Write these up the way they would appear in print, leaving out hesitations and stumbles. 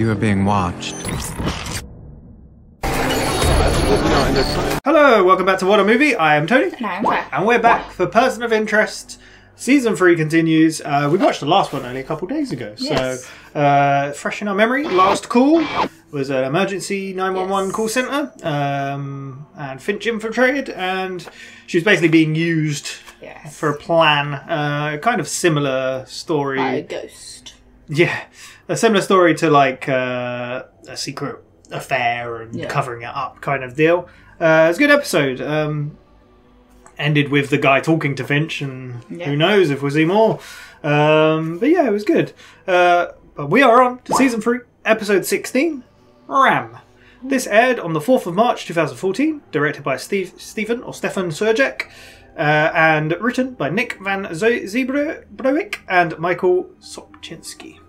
You are being watched. Hello, welcome back to WhatAreMovie. I am Tony. And I'm Claire. And we're back for Person of Interest. Season 3 continues. We watched the last one only a couple of days ago. Yes. So, fresh in our memory, last call was an emergency 911 call centre. And Finch infiltrated, and she was basically being used for a plan. Kind of similar story. By a ghost. Yeah. A similar story to like a secret affair and covering it up kind of deal. It's a good episode. Ended with the guy talking to Finch, and who knows if we'll see more. But yeah, it was good. But we are on to Season 3, Episode 16, Ram. This aired on the 4th of March 2014, directed by Stefan Surjik, and written by Nick van Zeebroeck and Michael Sopczynski.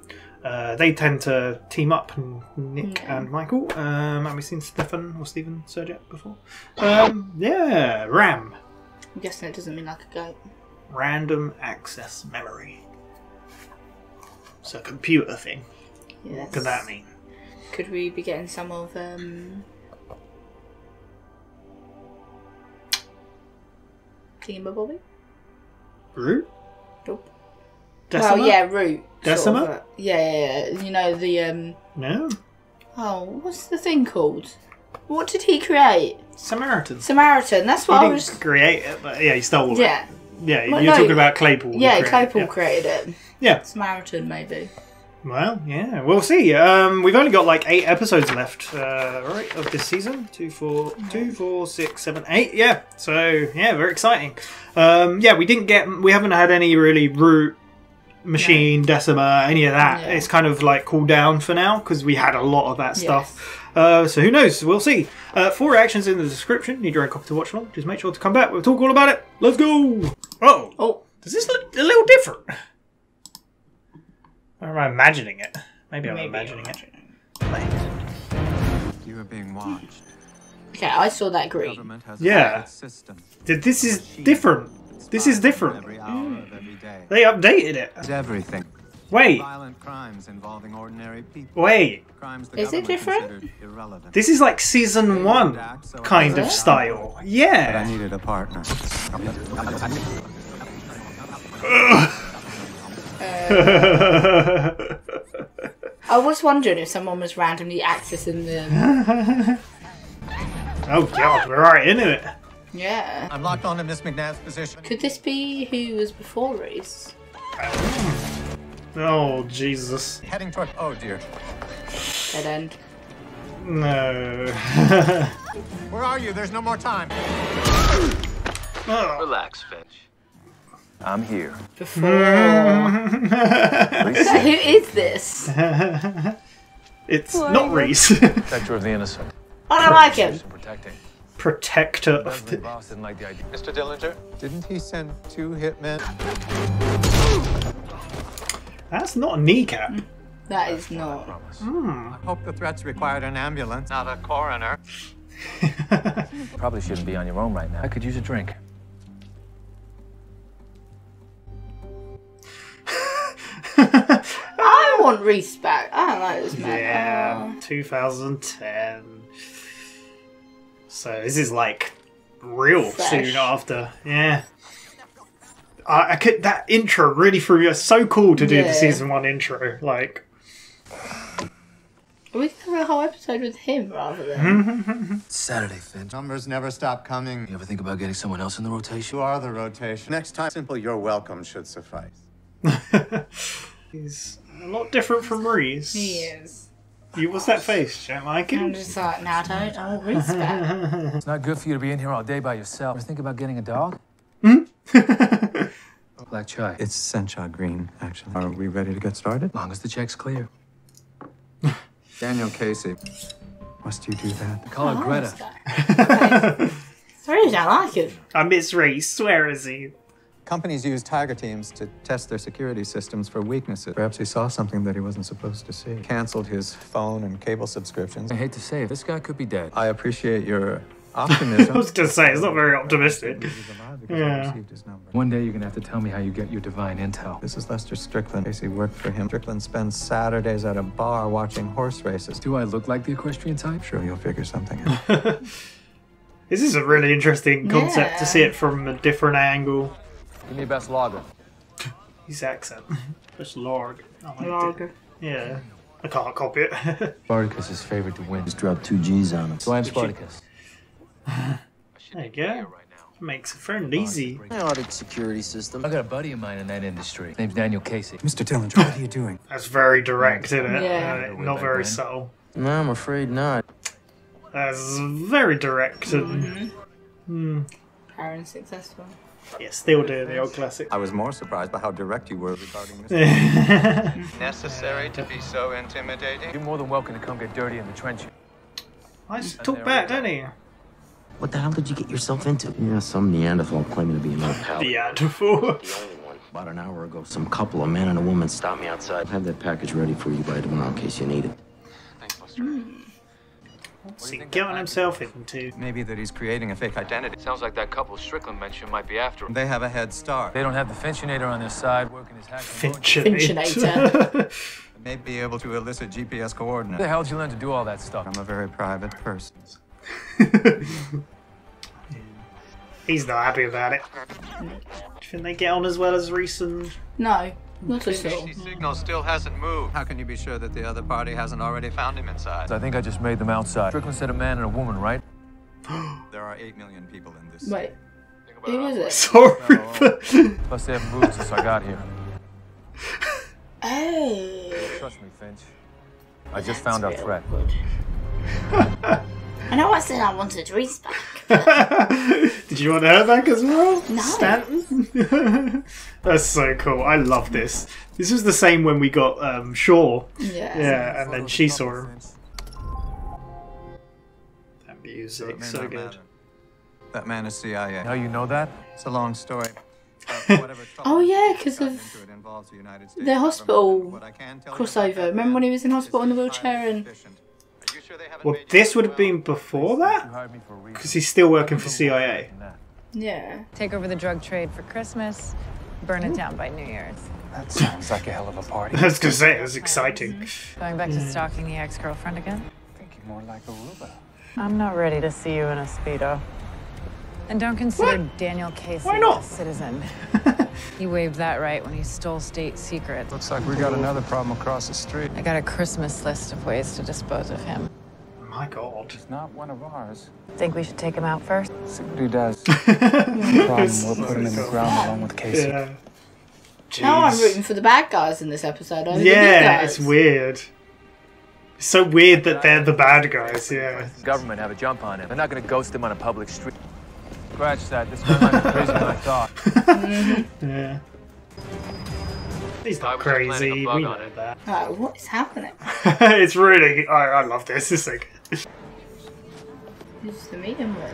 They tend to team up, Nick and Michael. Have we seen Stefan Surjik before? Yeah, RAM. I'm guessing it doesn't mean like a goat. Random access memory. It's a computer thing. Yes. What could that mean? Could we be getting some of Bobby? Root? Nope. Decima? Well, yeah, Root. Decima? Sort of, yeah. You know the No. Oh, what's the thing called? What did he create? Samaritan. That's what He I didn't was. create it, but yeah, he stole it. Yeah. Yeah, Well, you're no. talking about Claypool. Yeah, Claypool created it. Yeah. Samaritan, maybe. Well, yeah, we'll see. We've only got like 8 episodes left, right, of this season. 2, 4, 6, 7, 8. Yeah, so yeah, very exciting. Yeah, we haven't had any really Root, Machine, Decima, any of that. Yeah. It's kind of like cooled down for now because we had a lot of that stuff. So who knows? We'll see. 4 reactions in the description. Need your own copy to watch along. Just make sure to come back. We'll talk all about it. Let's go. Oh, does this look a little different? Or am I imagining it? Maybe I'm imagining it. You are being watched. Okay, I saw that green. Yeah. This is different. This is different. They updated it. Everything. Wait. Violent crimes involving ordinary people. Wait. Is it different? This is like season 1 kind of style. But I Yeah. needed a partner. I was wondering if someone was randomly accessing the. Oh god, we're right into it. Yeah. I'm locked on to Miss McNabb's position. Could this be who was before Reese? Oh Jesus. Heading toward. Oh dear. Dead end. No. Where are you? There's no more time. Oh. Relax, Finch. I'm here. Before. Who is this? It's not Reese. Protector of the innocent. I don't like him. Protecting. Protector of Beverly the... boss didn't like the idea. Mr. Dillinger? Didn't he send 2 hitmen? That's not a kneecap. That is not. Promise. I hope the threats required an ambulance, not a coroner. Probably shouldn't be on your own right now. I could use a drink. I want Reese back. I don't like this man. Yeah, 2010. So this is like real Fresh. soon after. Yeah. I could, that intro really threw me. It's so cool to do the season 1 intro. Like, We could have a whole episode with him rather than. Saturday, Finch. Numbers never stop coming. You ever think about getting someone else in the rotation? You are the rotation. Next time, simple "you're welcome" should suffice. he's a lot different from Reese. He is. What's that face? Don't like I'm him? just like, now I want Reese back. It's not good for you to be in here all day by yourself. Ever think about getting a dog? Black chai. It's sencha green, actually. Are we ready to get started? Long as the check's clear. Daniel Casey. Must you do that? Call her Greta. This guy. Reese, I like him. I miss Reese. Where is he? Companies use tiger teams to test their security systems for weaknesses. Perhaps he saw something that he wasn't supposed to see. Canceled his phone and cable subscriptions. I hate to say it, this guy could be dead. I appreciate your I optimism. was going to say, it's not very optimistic. He was alive because I Yeah. received his number. One day you're gonna have to tell me how you get your divine intel. This is Lester Strickland. Casey worked for him. Strickland spends Saturdays at a bar watching horse races. Do I look like the equestrian type? Sure, you'll figure something out. This is a really interesting concept to see it from a different angle. Give me best lager. His accent. Just log. I liked it. Lager. Yeah. I can't copy it. Spartacus' favorite to win. Just dropped 2 G's on him. So I'm Spartacus. There you go. Makes a friend easy. I audit security system. I got a buddy of mine in that industry. His name's Daniel Casey. Mr. Dillinger, what are you doing? That's very direct, isn't it? Yeah. Not very subtle. No, I'm afraid not. That's very direct and Aaron's successful. yeah, still doing the old classic. I was more surprised by how direct you were regarding this. Necessary to be so intimidating? You're more than welcome to come get dirty in the trenches. I just talk back, don't he? What the hell did you get yourself into? Yeah, some Neanderthal claiming to be an old pal. Beautiful. The only one. About an hour ago, some couple, a man and a woman, stopped me outside. Have that package ready for you by tomorrow in case you need it. Thanks, Buster. What's he getting himself into? Maybe that he's creating a fake identity. Sounds like that couple Strickland mentioned might be after him. They have a head start. They don't have the Finchinator on their side working his hacking. Finchinator. They may be able to elicit GPS coordinates. Where the hell did you learn to do all that stuff? I'm a very private person. He's not happy about it. Do you think they get on as well as Reese and... No, not at all. The signal still hasn't moved. How can you be sure that the other party hasn't already found him inside? I think I just made them outside. Strickland said a man and a woman, right? There are 8 million people in this. Wait, who was it? Sorry. Plus they haven't moved since I got here. Oh. Trust me, Finch. I just found our threat. I know I said I wanted Reese back. Did you want her back as well? No. Stanton? That's so cool. I love this. This was the same when we got Shaw. Yeah. Yeah, and then she saw him. That music, so good. Matter. That man is CIA. Now you know that? It's a long story. Oh yeah, because of the hospital crossover. Remember when he was in hospital in the wheelchair and... Well, this would have been before that? Because he's still working for CIA. Yeah. Take over the drug trade for Christmas, burn it down by New Year's. That sounds like a hell of a party. I was going to say, it was exciting. Going back to stalking the ex-girlfriend again? Thinking more like Aruba. I'm not ready to see you in a Speedo. And don't consider Daniel Casey Why not? a citizen. He waived that right when he stole state secrets. Looks like we got another problem across the street. I got a Christmas list of ways to dispose of him. My God. He's not one of ours. Think we should take him out first? See what he does. Problem, we'll put him in the ground along with Casey. Yeah. Now I'm Jeez. rooting for the bad guys in this episode. Over the good Yeah, guys. it's weird. It's so weird that they're the bad guys, yeah. The government have a jump on him. They're not gonna ghost him on a public street. Scratch that. This guy might be crazier than I thought. Yeah. He's not crazy, we know that. Oh, what is happening? It's really... I love this, it's so good. Who's the meeting with?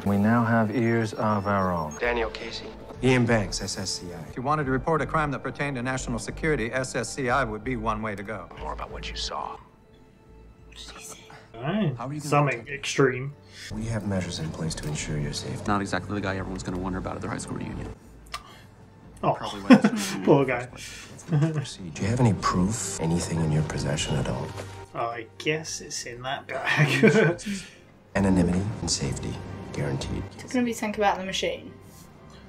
We now have ears of our own. Daniel Casey. Ian Banks, SSCI. If you wanted to report a crime that pertained to national security, SSCI would be one way to go. More about what you saw. Right. Something extreme. We have measures in place to ensure your safety. Not exactly the guy everyone's going to wonder about at their high school reunion. Oh, poor guy. Do you have any proof, anything in your possession at all? I guess it's in that bag. Anonymity and safety, guaranteed. Is it going to be something about the machine?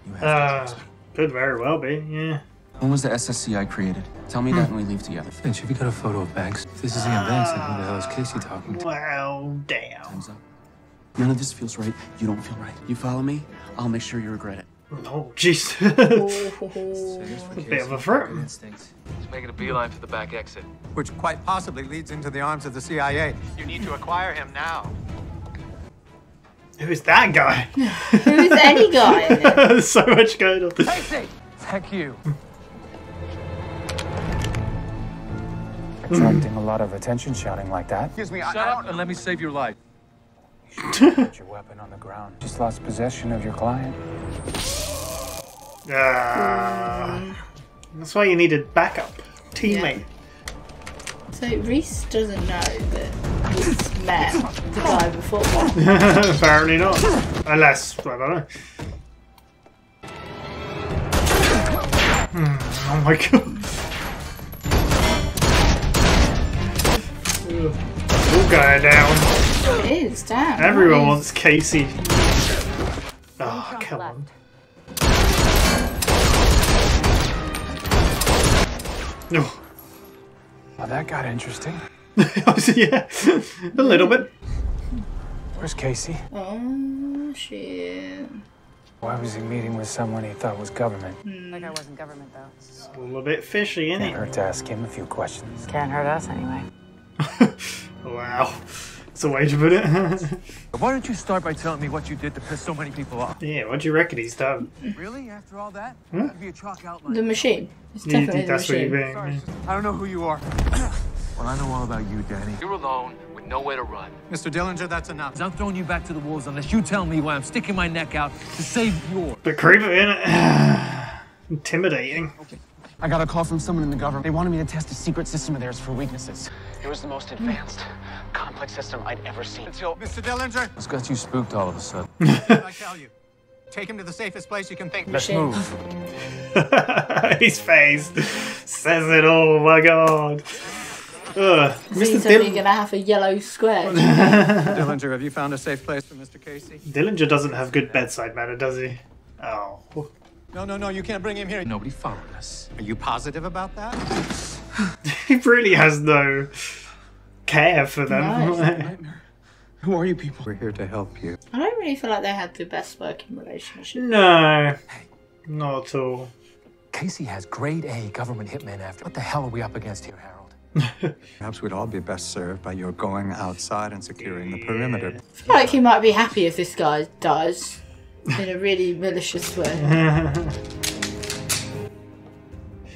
You have to Could very well be, yeah. When was the SSCI created? Tell me that and we leave together. Finch, have you got a photo of Banks? If this is Ian Banks, then who the hell is Casey talking to? Well, damn. Time's up. None of this feels right. You don't feel right. You follow me? I'll make sure you regret it. Oh, jeez. A bit of a threat. He's making a beeline for the back exit. Which quite possibly leads into the arms of the CIA. You need to acquire him now. Who's that guy? Who's any guy in it? There's so much going on. Casey! Thank you. Attracting a lot of attention shouting like that. Excuse me, Shut up and let me save your life. Put your weapon on the ground. Just lost possession of your client. That's why you needed backup. Teammate. So Reese doesn't know that he's met the guy before. Apparently not. Unless, I don't know. Oh my god. All going down. It is, damn. Everyone wants Casey. Oh, come on. No. Well, that got interesting. Yeah, a little bit. Where's Casey? Oh, shit. Why was he meeting with someone he thought was government? Like I wasn't government, though. It's a little bit fishy, isn't Can't it? hurt to ask him a few questions. Can't hurt us anyway. Wow. That's a way to put it. Why don't you start by telling me what you did to piss so many people off? Yeah, what do you reckon he's done? Really? After all that? Huh? Give me a chalk outline. The machine. It's You definitely think the that's what you machine. mean? I don't know who you are. Well, I know all about you, Danny. You're alone with nowhere to run. Mr. Dillinger, that's enough. I'm throwing you back to the wolves unless you tell me why I'm sticking my neck out to save yours. But creepy, innit? Intimidating. I got a call from someone in the government. They wanted me to test a secret system of theirs for weaknesses. It was the most advanced, complex system I'd ever seen. Mr. Dillinger, What's got you spooked all of a sudden? I tell you, take him to the safest place you can think. Let's move. His face says it all, my god. Ugh. Mr. Dillinger gonna have a yellow square. Dillinger, have you found a safe place for Mr. Casey? Dillinger doesn't have good bedside manner, does he? Oh. No, you can't bring him here. Nobody followed us. Are you positive about that? He really has no care for them. No. Who are you people? We're here to help you. I don't really feel like they had the best working relationship. No. Not at all. Casey has grade A government hitmen after. What the hell are we up against here, Harold? Perhaps we'd all be best served by your going outside and securing the perimeter. I feel like he might be happy if this guy dies in a really malicious way.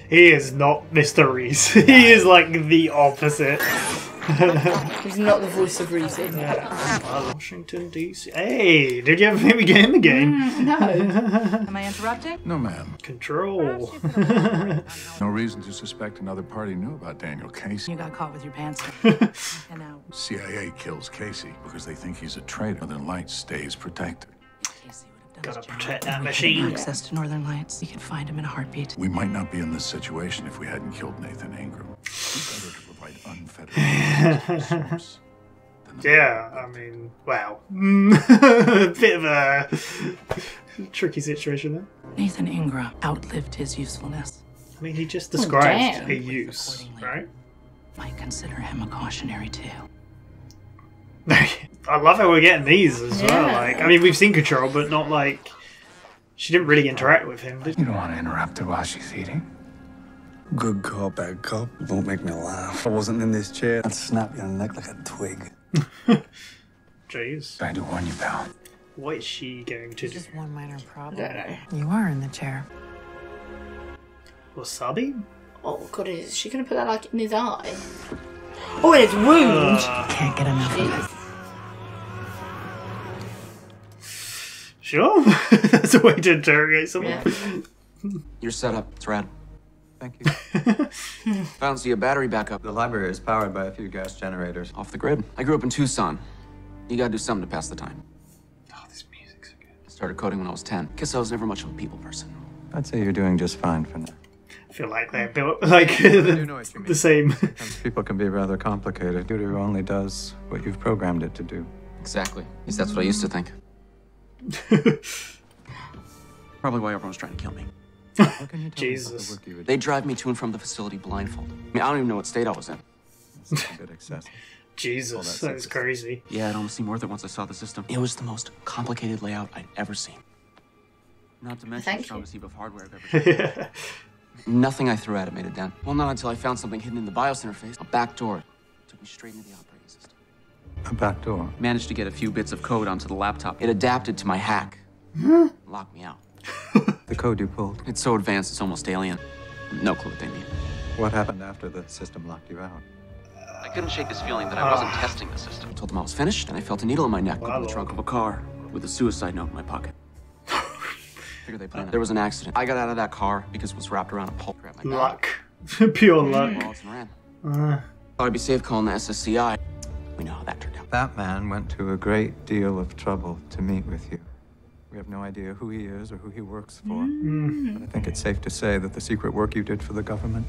He is not Mr. Reese. He is like the opposite. He's not the voice of reason. Washington, D.C. Hey, did you ever maybe get him again? No. Am I interrupting? No, ma'am. Control. No reason to suspect another party knew about Daniel Casey. You got caught with your pants down. And now CIA kills Casey because they think he's a traitor. Northern Lights stays protected. Casey would have done Gotta protect that machine. access to Northern Lights. We could find him in a heartbeat. We might not be in this situation if we hadn't killed Nathan Ingram. It's better to provide unfettered access to the source than the Yeah, I mean, wow. Bit of a tricky situation there. Nathan Ingram outlived his usefulness. I mean, he just described damn. a use, right? Might consider him a cautionary tale. I love how we're getting these as well. Yeah. Like, I mean, we've seen Control, but not like she didn't really interact with him, did You don't want to interrupt her while she's eating. Good cop, bad cop. Don't make me laugh. If I wasn't in this chair, I'd snap your neck like a twig. Jeez. I do warn you, pal. What is she going to do? Just one minor problem. I don't know. You are in the chair. Wasabi? Oh god, is she gonna put that like in his eye? Oh, in his wound! Can't get enough of it. Jeez. Sure. That's a way to interrogate someone. Yeah. You're set up. It's rad. Thank you. Found you a battery backup. The library is powered by a few gas generators. Off the grid. I grew up in Tucson. You gotta do something to pass the time. Oh, this music's so good. Started coding when I was 10. Guess I was never much of a people person. I'd say you're doing just fine for now. I feel like they're built like the same. Sometimes people can be rather complicated. Computer only does what you've programmed it to do. Exactly. At least that's what I used to think. Probably why everyone's trying to kill me. What can you tell me about the Jesus. work you were doing? They drive me to and from the facility blindfolded. I mean, I don't even know what state I was in. It's a bit excessive. Jesus, that's crazy. Yeah, it almost seemed worth it once I saw the system. It was the most complicated layout I'd ever seen. Not to mention Thank the you. strongest heap of hardware I've ever seen. Nothing I threw at it made it dent. Well, not until I found something hidden in the BIOS interface. A back door. Took me straight into the operating system. A back door. Managed to get a few bits of code onto the laptop. It adapted to my hack. Locked me out. The code you pulled. It's so advanced, it's almost alien. No clue what they mean. What happened after the system locked you out? I couldn't shake this feeling that I wasn't testing the system. I told them I was finished, and I felt a needle in my neck, put in the trunk of a car, with a suicide note in my pocket. Figured they planned it. There was an accident. I got out of that car because it was wrapped around a pole. Grabbed my Luck. Pure luck. wallets and ran. Thought I'd be safe calling the We have no idea who he is or who he works for. But I think it's safe to say that the secret work you did for the government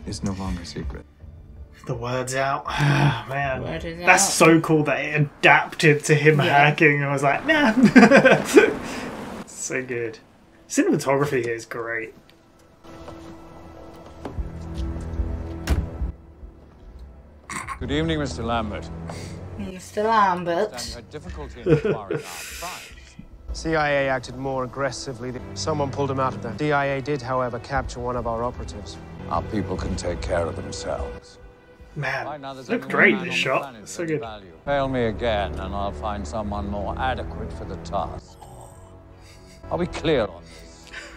is no longer secret. The word's out. Man, Word is that's out. so cool that it adapted to him hacking. I was like, nah. So good. Cinematography here is great. Good evening, Mr. Lambert. Mr. Lambert. You had difficulty in acquiring our prize. CIA acted more aggressively. Someone pulled him out of there. CIA did, however, capture one of our operatives. Our people can take care of themselves. Man, Right now, there's looked only great one this man on the shot. planet So with good. value. Fail me again, and I'll find someone more adequate for the task. Are we clear on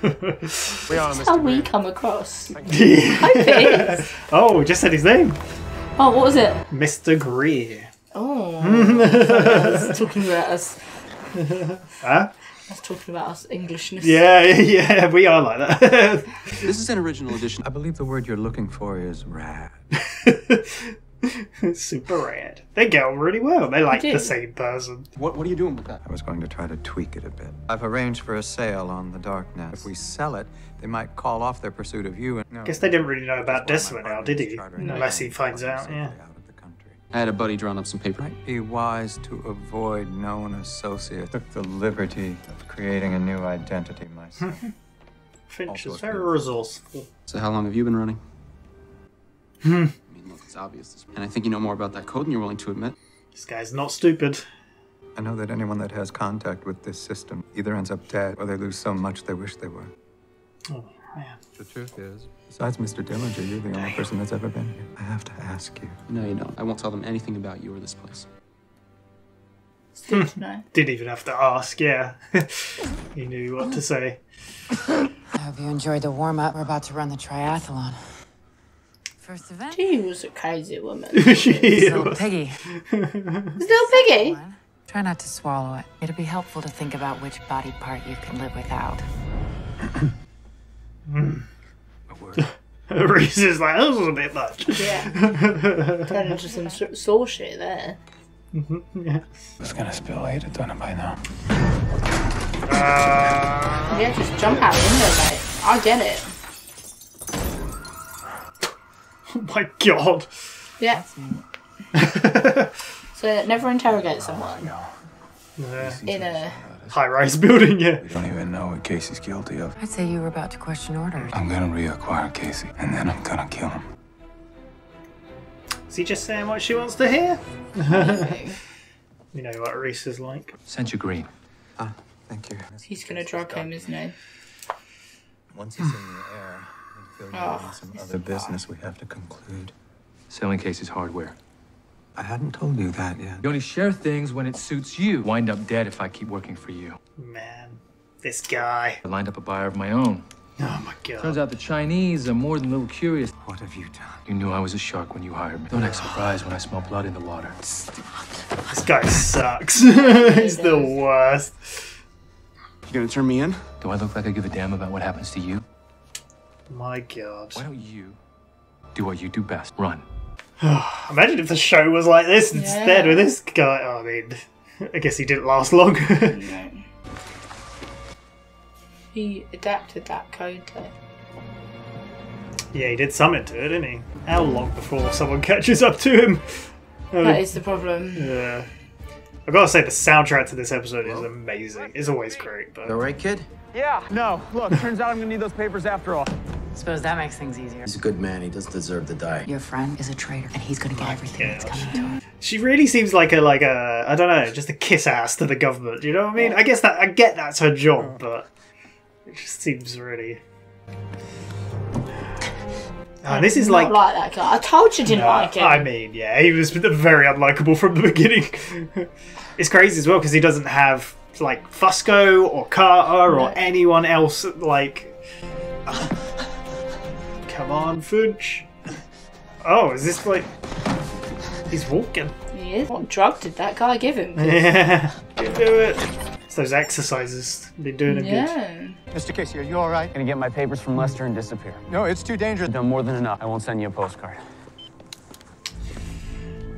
this? We are, That's how Mr. we Green. come across. I hope it is. Oh, we just said his name. Oh, what was it? Mr. Greer. Oh. I was talking about us. Huh? I was talking about us Englishness. Yeah, we are like that. This is an original edition. I believe the word you're looking for is rad. Super rad. They get on really well. They're like They the do. same person. What are you doing with that? I was going to try to tweak it a bit. I've arranged for a sale on the darknet. If we sell it, they might call off their pursuit of you. And Guess they didn't really know about Decima now, did he? Unless he finds out, yeah. I had a buddy drawing up some paper. Might be wise to avoid known associates. Took the liberty of creating a new identity myself. Finch is very resourceful. So how long have you been running? I mean, look, it's obvious. And I think you know more about that code than you're willing to admit. This guy's not stupid. I know that anyone that has contact with this system either ends up dead or they lose so much they wish they were. Oh, man. The truth is, besides Mr. Dillinger, you're the only person that's ever been here. I have to ask you. No, you don't. I won't tell them anything about you or this place. It's good to know. Didn't even have to ask, yeah. He knew what to say. I hope you enjoyed the warm-up. We're about to run the triathlon. First event? She was a crazy woman. Little piggy. Little piggy? Try not to swallow it. It'll be helpful to think about which body part you can live without. Reese is like, this was a bit much. Yeah. Turned into some saw shit there. Yeah. It's gonna spill. I would have done it by now. Yeah, just jump out the window, mate. I get it. Oh my god. Yeah. So never interrogate someone in a high-rise building, yeah. We don't even know what Casey's guilty of. I'd say you were about to question orders. I'm gonna reacquire Casey, and then I'm gonna kill him. Is he just saying what she wants to hear? You know what Reese is like. Sent you green. Ah, thank you. He's gonna drug him, isn't he? Once he's in the air, we feel you're in some other business we have to conclude. Selling Casey's hardware. I hadn't told you that yet. You only share things when it suits you. Wind up dead if I keep working for you. Man, this guy. I lined up a buyer of my own. Oh my god. Turns out the Chinese are more than a little curious. What have you done? You knew I was a shark when you hired me. Don't act surprised when I smell blood in the water. This guy sucks. He's the worst. You gonna turn me in? Do I look like I give a damn about what happens to you? My god. Why don't you do what you do best? Run. Imagine if the show was like this instead with this guy. Oh, I mean, I guess he didn't last long. He adapted that code though. Yeah, he did something to it, didn't he? How long before someone catches up to him? That is the problem. Yeah. I've got to say, the soundtrack to this episode is amazing. It's always great, but... You alright, kid? Yeah, no. Look, turns out I'm gonna need those papers after all. Suppose that makes things easier. He's a good man. He doesn't deserve to die. Your friend is a traitor, and he's gonna get everything that's coming to him. She really seems like a I don't know, just a kiss ass to the government. Do you know what I mean? I get that's her job, but it just seems really. This is Not like that guy. I told you didn't like him. I mean, yeah, he was very unlikable from the beginning. It's crazy as well because he doesn't have like Fusco or Carter or anyone else like. Come on, Finch. Oh, is this like... He's walking. He is. What drug did that guy give him? Yeah, you do it. It's those exercises. They're doing him good. Mr. Casey, are you all right? Gonna get my papers from Lester and disappear. No, it's too dangerous. I've done more than enough. I won't send you a postcard.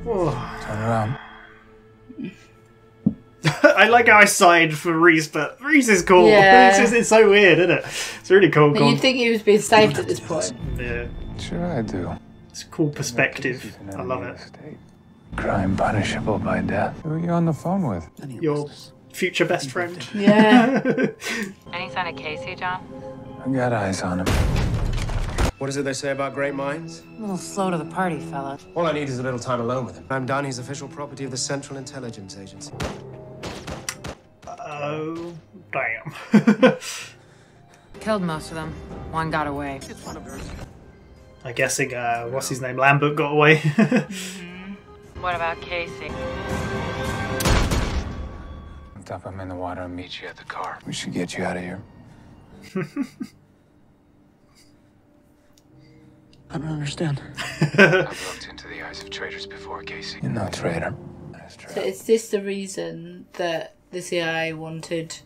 Oh. Turn around. I like how I sighed for Reese, but Reese is cool. Yeah. It's so weird, isn't it? It's really cool. But you'd think he was being saved at this point. Yeah. Sure I do. It's a cool perspective. I love it. Crime punishable by death. Who are you on the phone with? Your future best friend. Yeah. Any sign of Casey, John? I got eyes on him. What is it they say about great minds? A little slow to the party, fella. All I need is a little time alone with him. I'm done. He's official property of the Central Intelligence Agency. Oh, damn. Killed most of them. One got away. I'm guessing, what's his name? Lambert got away. What about Casey? Dump him in the water and meet you at the car. We should get you out of here. I don't understand. I've looked into the eyes of traitors before, Casey. You're no traitor. So is this the reason that the CIA wanted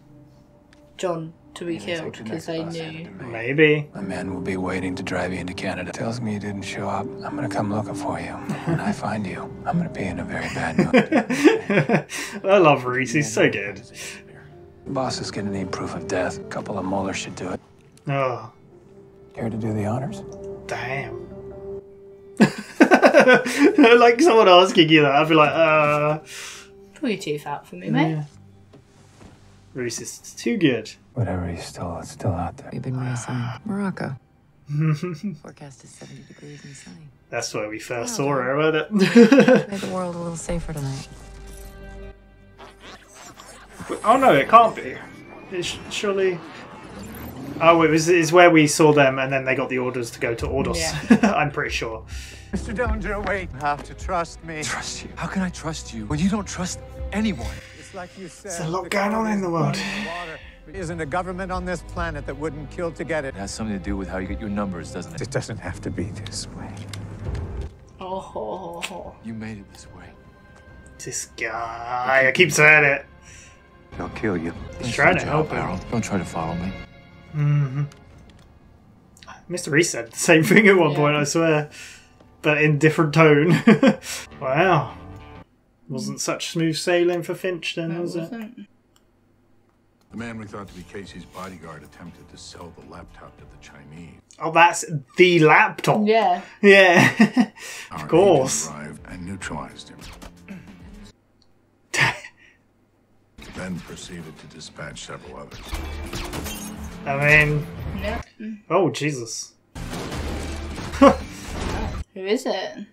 John to be killed? Because they knew. Maybe. A man will be waiting to drive you into Canada. Tells me you didn't show up. I'm gonna come looking for you. When I find you, I'm gonna be in a very bad mood. I love Reese. He's so good. The boss is gonna need proof of death. A couple of molars should do it. Oh. Care to do the honors? Damn. Like someone asking you that, I'd be like, Pull your tooth out for me, mate. Yeah. Reese is too good. Whatever he stole, it's still out there. We've been reassigned. Morocco. Forecast is 70 degrees and sunny. That's where we first saw her, wasn't it? Made the world a little safer tonight. Oh no, it can't be. It's surely. Oh, it's where we saw them, and then they got the orders to go to Ordos. Yeah. I'm pretty sure. Mr. Dillinger, wait. You have to trust me. Trust you? How can I trust you when you don't trust anyone? It's like you said. There's a lot going on in the world. There isn't a government on this planet that wouldn't kill to get it. It has something to do with how you get your numbers, doesn't it? It doesn't have to be this way. Oh. You made it this way. This guy, I keep saying it. He'll kill you. He's trying to help him. Harold. Don't try to follow me. Mr. Reese said the same thing at one point, I swear. But in different tone. Wow. Wasn't such smooth sailing for Finch then, was it? The man we thought to be Casey's bodyguard attempted to sell the laptop to the Chinese. Oh, that's the laptop. Yeah. Yeah. Of course. Our agents arrived and neutralized him. Then proceeded to dispatch several others. I mean... Yeah. Oh, Jesus. Who is it?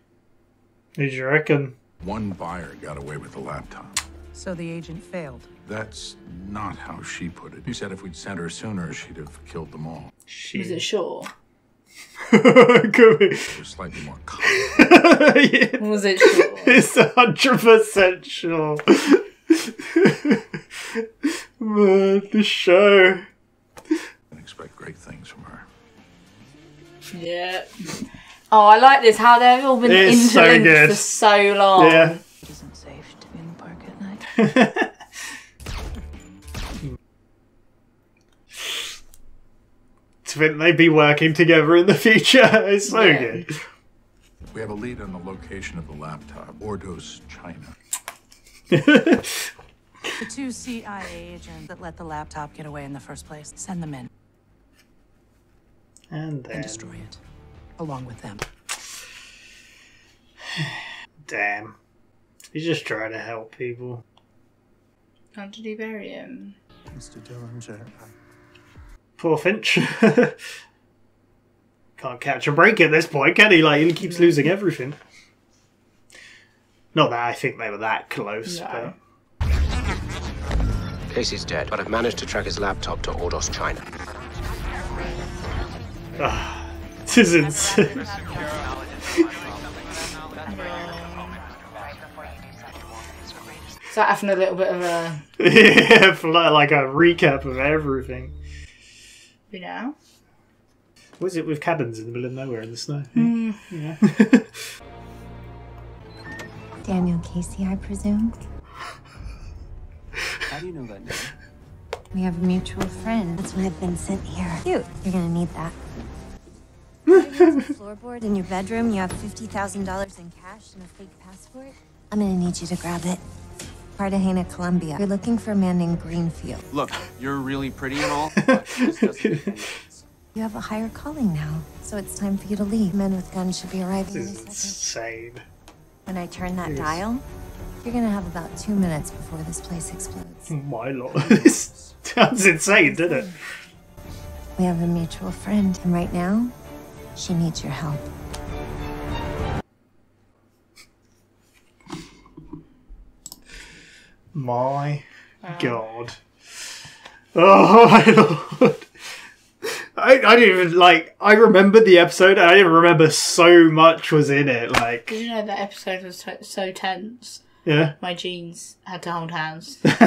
Who do you reckon? One buyer got away with the laptop. So the agent failed. That's not how she put it. She said if we'd sent her sooner, she'd have killed them all. Was it Shaw? Could be. It was slightly more common. Yeah. Was it Shaw? It's 100% sure. The show. I expect great things from her. Yeah. Oh, I like this. How they've all been interlinked for so long. Yeah. It isn't safe to be in the park at night. To think they'd be working together in the future. It's so good. We have a lead on the location of the laptop. Ordos, China. The 2 CIA agents that let the laptop get away in the first place. Send them in. And destroy it. Along with them. Damn. He's just trying to help people. How did he bury him? Mr. Dillinger. Poor Finch. Can't catch a break at this point, can he? Like, he keeps losing everything. Not that I think they were that close, but... Casey's dead, but I've managed to track his laptop to Ordos, China. This is insane. Is that having a little bit of a... Yeah, for like a recap of everything. You know? Was it with cabins in the middle of nowhere in the snow? Yeah. Daniel Casey, I presume. How do you know that name? We have a mutual friend. That's why I've been sent here. Cute. You're gonna need that. Floorboard in your bedroom. You have $50,000 in cash and a fake passport. I'm gonna need you to grab it. Cartagena, Colombia. You're looking for a man named Greenfield. Look, you're really pretty and all, but this doesn't make any sense. You have a higher calling now, so it's time for you to leave. Men with guns should be arriving This any is second. insane. When I turn that dial, you're gonna have about 2 minutes before this place explodes. My lord. This sounds insane, doesn't it? We have a mutual friend, and right now, she needs your help. My God. Oh my lord. I didn't even, like, I remembered the episode and I didn't remember so much was in it, like... Did you know that episode was so tense? Yeah. My jeans had to hold hands. Got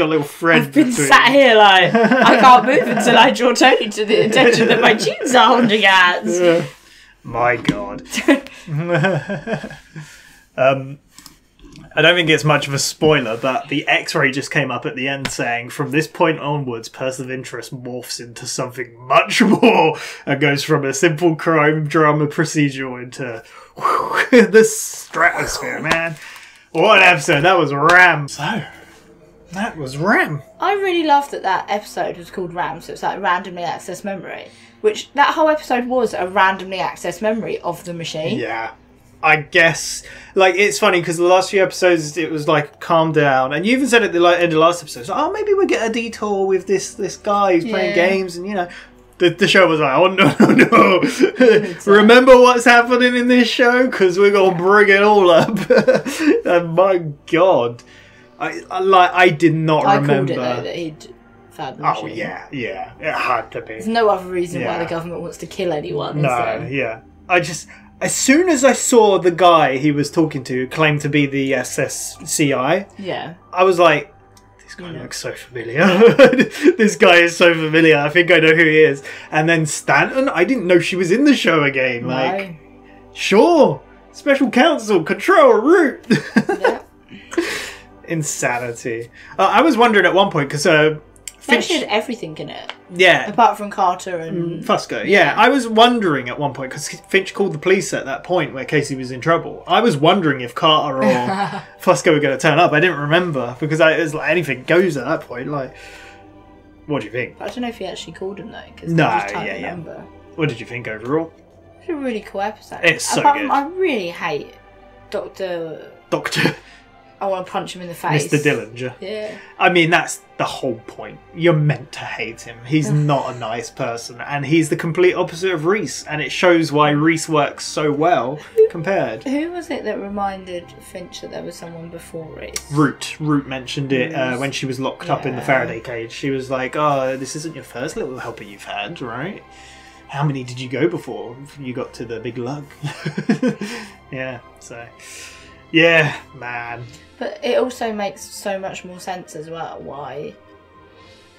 a little friend. I've been sat here like, I can't move until I draw Tony to the attention that my jeans are holding hands. Yeah. My God. I don't think it's much of a spoiler, but the X-ray just came up at the end saying, from this point onwards, Person of Interest morphs into something much more and goes from a simple crime drama procedural into the stratosphere, man. What an episode. That was Ram. So, that was Ram. I really loved that episode was called Ram, so it's like randomly accessed memory, which that whole episode was a randomly accessed memory of the machine. Yeah. I guess, like, it's funny because the last few episodes it was like calm down, and you even said at the end of the last episode, oh, maybe we'll get a detour with this guy who's playing games, and you know, the show was like, oh no, remember what's happening in this show because we're gonna bring it all up. And my God, I did not remember. I called it though that he'd found the machine. Oh yeah, it had to be. There's no other reason why the government wants to kill anyone. No, yeah, as soon as I saw the guy he was talking to claim to be the SSCI, I was like, this guy looks so familiar. This guy is so familiar. I think I know who he is. And then Stanton, I didn't know she was in the show again. No. Like, sure, Special Counsel, Control, Root. Insanity. I was wondering at one point, because Finch had everything in it. Yeah. Apart from Carter and... Fusco, yeah. I was wondering at one point, because Finch called the police at that point where Casey was in trouble. I was wondering if Carter or Fusco were going to turn up. I didn't remember, because it was like anything goes at that point. Like, what do you think? I don't know if he actually called him, though, because no, just typed the number. What did you think overall? It's a really cool episode. It's so Apart good. from, I really hate Doctor... I want to punch him in the face. Mr. Dillinger. Yeah. I mean, that's the whole point. You're meant to hate him. He's not a nice person. And he's the complete opposite of Reese. And it shows why Reese works so well compared. Who was it that reminded Finch that there was someone before Reese? Root mentioned it when she was locked up in the Faraday cage. She was like, oh, this isn't your first little helper you've had, right? How many did you go before you got to the big lug? Yeah, so... Yeah, man. But it also makes so much more sense as well why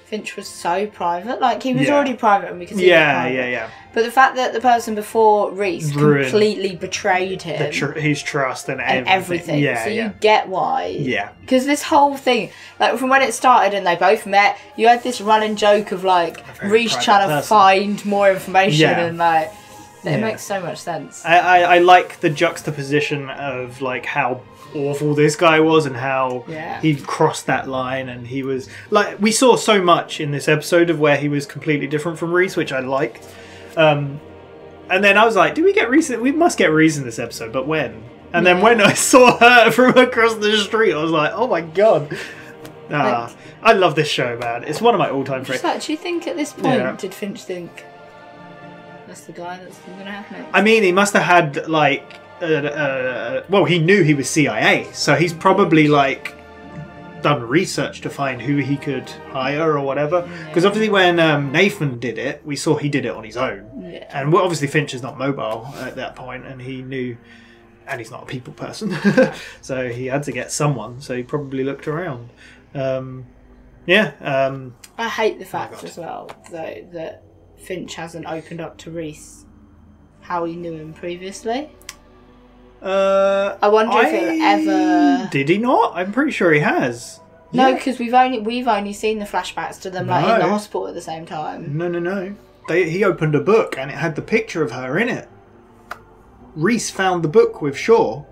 Finch was so private. Like, he was already private and we could see yeah. But the fact that the person before Reese completely betrayed him. His trust and everything. Yeah, so you get why. Yeah. Because this whole thing, like, from when it started and they both met, you had this running joke of, like, Reese trying to find more information and, like... It makes so much sense. I like the juxtaposition of like how awful this guy was and how he crossed that line, and he was like, we saw so much in this episode of where he was completely different from Reese, which I liked. And then I was like, do we get Reese? We must get Reese in this episode, but when? And then when I saw her from across the street, I was like, oh my God. I love this show, man. It's one of my all-time favorites. Like, do you think at this point did Finch think that's the guy that's going to happen? I mean, he must have had like, well, he knew he was CIA, so he's probably like done research to find who he could hire or whatever. Because obviously, when Nathan did it, we saw he did it on his own, and obviously Finch is not mobile at that point, and he knew, and he's not a people person, so he had to get someone. So he probably looked around. I hate the fact as well, though, that Finch hasn't opened up to Reese how he knew him previously. I wonder if it ever... Did he not? I'm pretty sure he has. No, because we've only seen the flashbacks to them like in the hospital at the same time. No. He opened a book and it had the picture of her in it. Reese found the book with Shaw.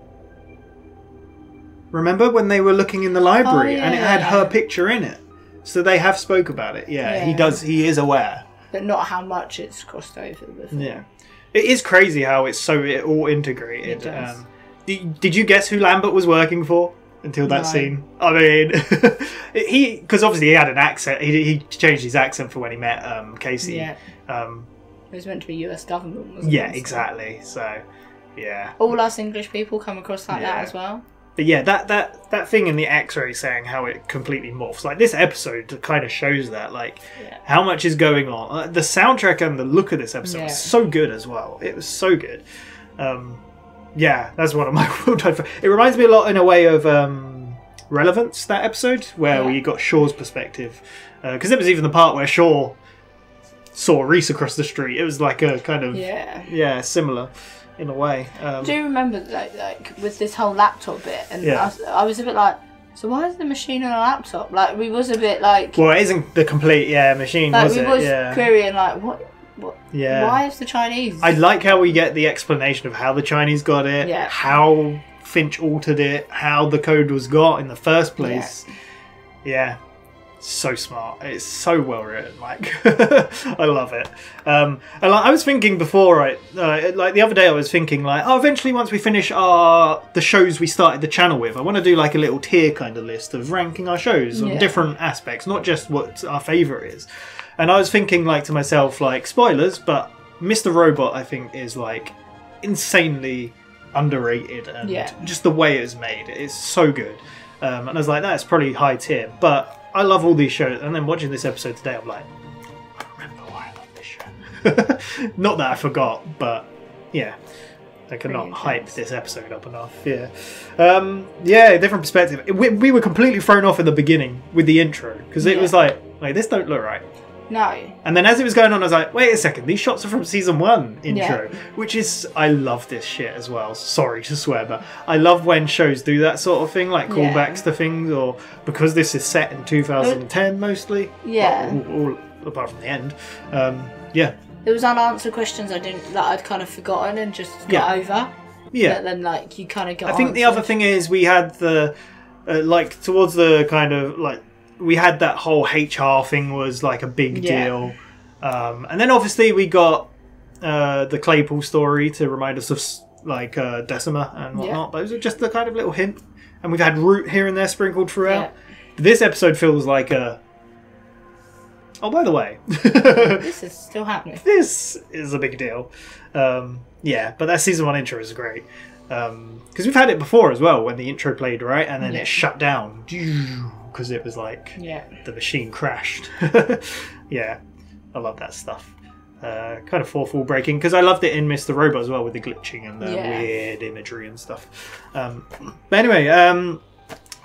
Remember when they were looking in the library and it had yeah. her picture in it? So they have spoke about it. Yeah, he does. He is aware. But not how much it's crossed over with. Yeah. It is crazy how it's it all integrated. It does. Did you guess who Lambert was working for until that scene? I mean, because obviously he had an accent. He changed his accent for when he met Casey. Yeah. It was meant to be US government, wasn't it? Yeah, exactly. So, yeah. All us English people come across like that as well. But yeah, that thing in the X-ray saying how it completely morphs. Like this episode kind of shows that, like how much is going on. The soundtrack and the look of this episode was so good as well. It was so good. Yeah, that's one of my all-time. It reminds me a lot in a way of Relevance, that episode where we got Shaw's perspective, because it was even the part where Shaw saw Reese across the street. It was like a kind of similar in a way. Do you remember like with this whole laptop bit? And I was a bit like, so why is the machine on a laptop? Like we was a bit like, well, it isn't the complete machine, like, was we it? was querying like what. Yeah. Why is the Chinese? I like how we get the explanation of how the Chinese got it, how Finch altered it, how the code was got in the first place. Yeah. So smart. It's so well written. Like, I love it. And like, I was thinking before, right? Like the other day, I was thinking like, oh, eventually once we finish the shows we started the channel with, I want to do like a little tier kind of list of ranking our shows on different aspects, not just what our favourite is. And I was thinking like to myself, like, spoilers, but Mr. Robot, I think, is like insanely underrated, and just the way it was made, it's so good. And I was like, that's probably high tier, but I love all these shows. And then watching this episode today, I'm like, I remember why I love this show. Not that I forgot, but yeah, I cannot hype this episode up enough. Yeah, different perspective. We were completely thrown off in the beginning with the intro because it was like, this don't look right. No. And then as it was going on, I was like, wait a second, these shots are from season 1 intro, which is, I love this shit as well. Sorry to swear, but I love when shows do that sort of thing, like callbacks to things, or because this is set in 2010 mostly. Yeah. Well, all apart from the end. Yeah. There was unanswered questions I'd kind of forgotten and just got over. Yeah. But then like you kind of got. I think the other thing is we had the like towards the kind of like. We had that whole HR thing was like a big deal. And then obviously we got the Claypool story to remind us of like Decima and whatnot. Those are just the kind of little hint. And we've had Root here and there sprinkled throughout. This episode feels like a... Oh, by the way. This is still happening. This is a big deal. Yeah, but that season 1 intro is great. Because we've had it before as well when the intro played, right? And then it shut down. Because it was like the machine crashed. Yeah, I love that stuff. Kind of fourth wall breaking because I loved it in Mr. Robot as well with the glitching and the weird imagery and stuff. But anyway,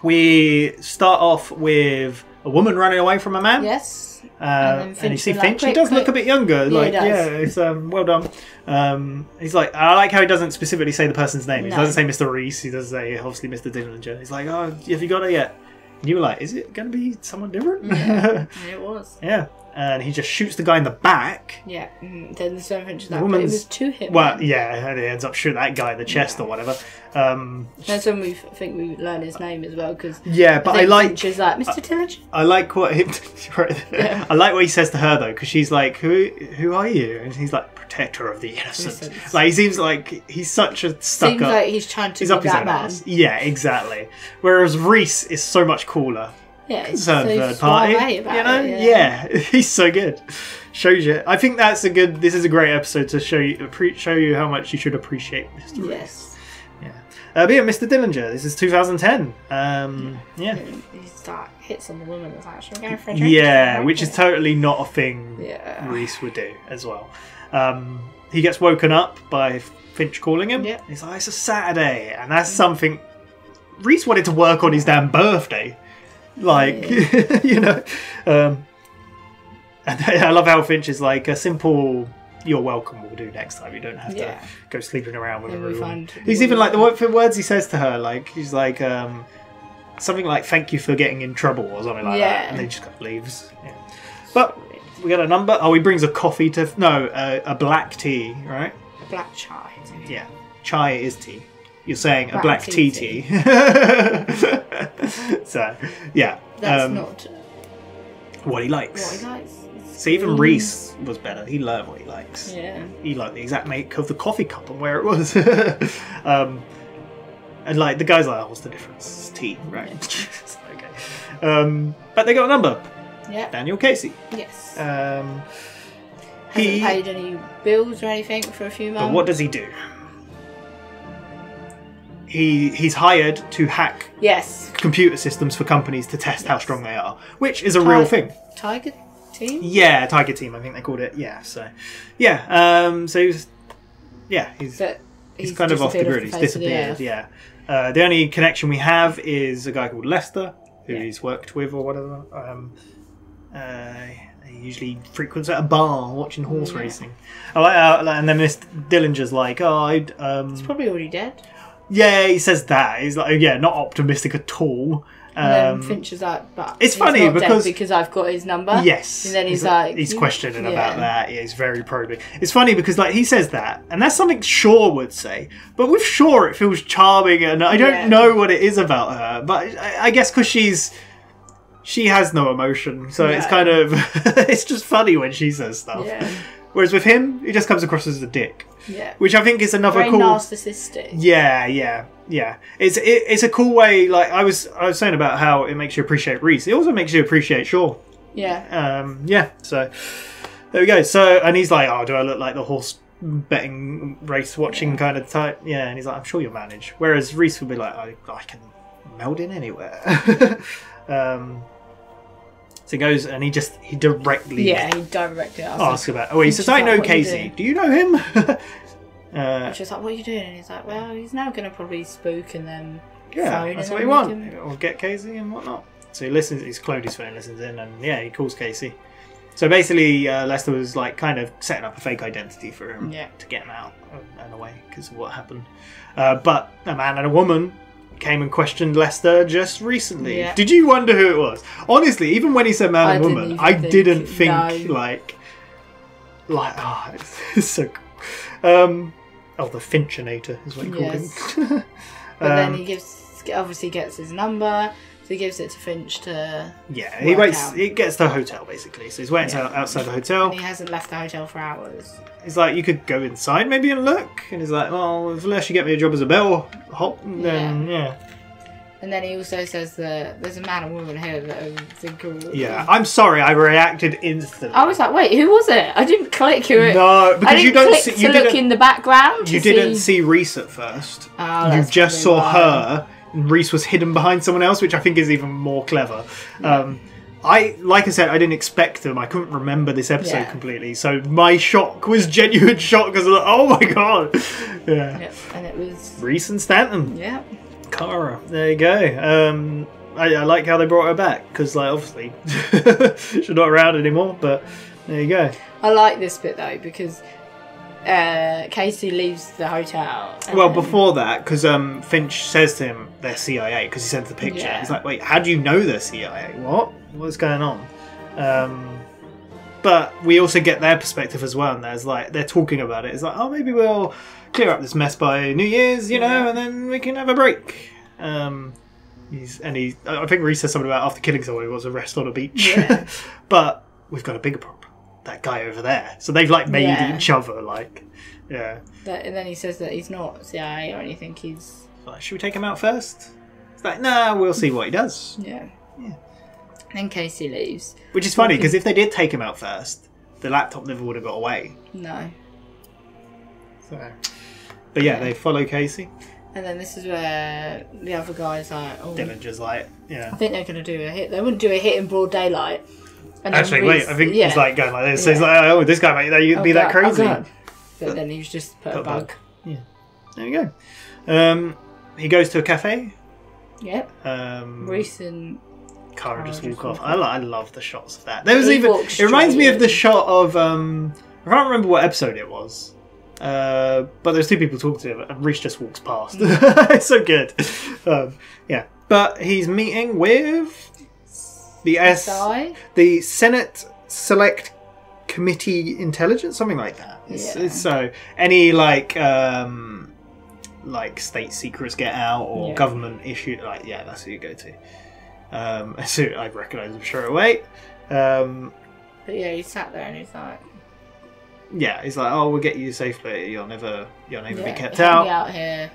we start off with a woman running away from a man. Yes. And you see Finch. He does look a bit younger. Like, it's well done. He's like, I like how he doesn't specifically say the person's name. He doesn't say Mr. Reese. He doesn't say obviously Mr. Dillinger. He's like, oh, have you got it yet? And you were like, is it going to be someone different? Yeah, it was. Yeah. And he just shoots the guy in the back. Yeah. Then there's no Finch that, but it was 2 hit. Well, yeah, and he ends up shooting that guy in the chest or whatever. That's when we think we learn his name as well, because but I like Finch is like Mr. Tillage. I like what I like what he says to her though, because she's like, "Who are you?" And he's like, "Protector of the innocent." Like he seems like he's such a stuck Seems up. like he's trying to be that man. Yeah, exactly. Whereas Reese is so much cooler. Yeah, it's a third party. Yeah, he's so good. Shows you. I think that's this is a great episode to show you how much you should appreciate Mr. Reese. Yes. But yeah, Mr. Dillinger. This is 2010. Yeah. He's like hits on the woman that's actually going for a drink. Yeah, which is totally not a thing Reese would do as well. He gets woken up by Finch calling him. Yeah. He's like, it's a Saturday, and that's something. Reese wanted to work on his damn birthday, like you know. And I love how Finch is like a simple. You're welcome will do next time. You don't have to go sleeping around with a room. He's even like the words he says to her, like he's like something like "thank you for getting in trouble" or something like that, and then he just kind of leaves. Yeah. But we got a number. Oh, he brings a coffee to a black tea, right? A black chai. Yeah, chai is tea. you're saying a black TT. So, yeah. That's not what he likes. what he likes. So even Reese was better. He learned what he likes. Yeah. He liked the exact make of the coffee cup and where it was. And like the guy's like, oh, what's the difference? It's tea, right? Okay. But they got a number. Yeah. Daniel Casey. Yes. Hasn't paid any bills or anything for a few months. But what does he do? He's hired to hack computer systems for companies to test how strong they are, which is a real thing. Tiger Team? Yeah, Tiger Team, I think they called it. Yeah, so yeah, so he's kind of off the grid. He's disappeared. Yeah. The only connection we have is a guy called Lester, who he's worked with or whatever. He usually frequents at a bar watching horse racing. I like how, and then Mr. Dillinger's like, he's probably already dead. Yeah, he says that. He's like, not optimistic at all. And then Finch is like, but it's funny because I've got his number. Yes. And then he's like, he's questioning about that. Yeah, he's very probing. It's funny because like he says that, and that's something Shaw would say. But with Shaw, it feels charming, and I don't know what it is about her. But I guess because she has no emotion, so it's kind of it's just funny when she says stuff. Yeah. Whereas with him, he just comes across as a dick. Yeah. Which I think is another very cool narcissistic. Yeah. It's a cool way. Like I was saying about how it makes you appreciate Reese. It also makes you appreciate Shaw. Yeah. So there we go. So and he's like, oh, do I look like the horse betting race watching kind of type? Yeah. And he's like, I'm sure you'll manage. Whereas Reese would be like, I can meld in anywhere. So he goes and he directly asks about. Oh, he says, I know Casey. Do you know him? She's like, what are you doing? And he's like, well, he's now going to probably spook and then phone. That's what he wants. Or get Casey and whatnot. So he listens. He's cloned his phone, listens in, and he calls Casey. So basically, Lester was like kind of setting up a fake identity for him to get him out and away because of what happened. But a man and a woman came and questioned Lester just recently. Yeah. Did you wonder who it was? Honestly, even when he said man and woman, I didn't think like it's so cool. The Finchinator is what he called him. But then he obviously gets his number, so he gives it to Finch to he waits. He gets to the hotel basically, so he's waiting outside the hotel. And he hasn't left the hotel for hours. He's like, you could go inside maybe and look. And he's like, well, unless you get me a job as a bellhop, then And then he also says that there's a man and woman here that are thinking. Yeah, I'm sorry, I reacted instantly. I was like, wait, who was it? I didn't click who it. No, because you don't see. You look in the background. You didn't see Reese at first. You just saw her. And Reese was hidden behind someone else, which I think is even more clever. Like I said, I didn't expect them. I couldn't remember this episode completely, so my shock was genuine shock because I was like, "Oh my god!" Yeah, and it was Reese and Stanton. Yeah, Cara. There you go. I like how they brought her back because, like, obviously she's not around anymore. But there you go. I like this bit though because Casey leaves the hotel. Well, before that, because Finch says to him they're CIA because he sends the picture. He's like, "Wait, how do you know they're CIA? What's going on?" But we also get their perspective as well, and there's like they're talking about it. It's like, oh, maybe we'll clear up this mess by New Year's, you know, and then we can have a break. I think Reese says something about after killing someone, he was arrested on a beach. Yeah. But we've got a bigger problem. That guy over there. So they've like made each other like, and then he says that he's not CIA or anything. He's like, should we take him out first? It's like, nah, we'll see what he does. Yeah. Then Casey leaves. Which is funny, because if they did take him out first, the laptop never would have got away. No. So, but they follow Casey. And then this is where the other guy's like, oh. Dillinger's like, I think they're going to do a hit. They wouldn't do a hit in broad daylight. And actually, wait, I think he's like going like this. So he's like, oh, this guy might be that crazy. But then he's just put a bug. Yeah. There you go. He goes to a cafe. Yep. Reese and Cara just walk off. I love the shots of that. There was it reminds me of the shot of I can't remember what episode it was. But there's two people talking to him and Reese just walks past. It's so good. But he's meeting with the Senate Select Committee Intelligence, something like that. So any like like state secrets get out or government issue. Like, yeah, that's who you go to. So I recognise him straight away. But yeah, he sat there and he's like, yeah, he's like, oh, we'll get you safely. You'll never be kept help out. me out here.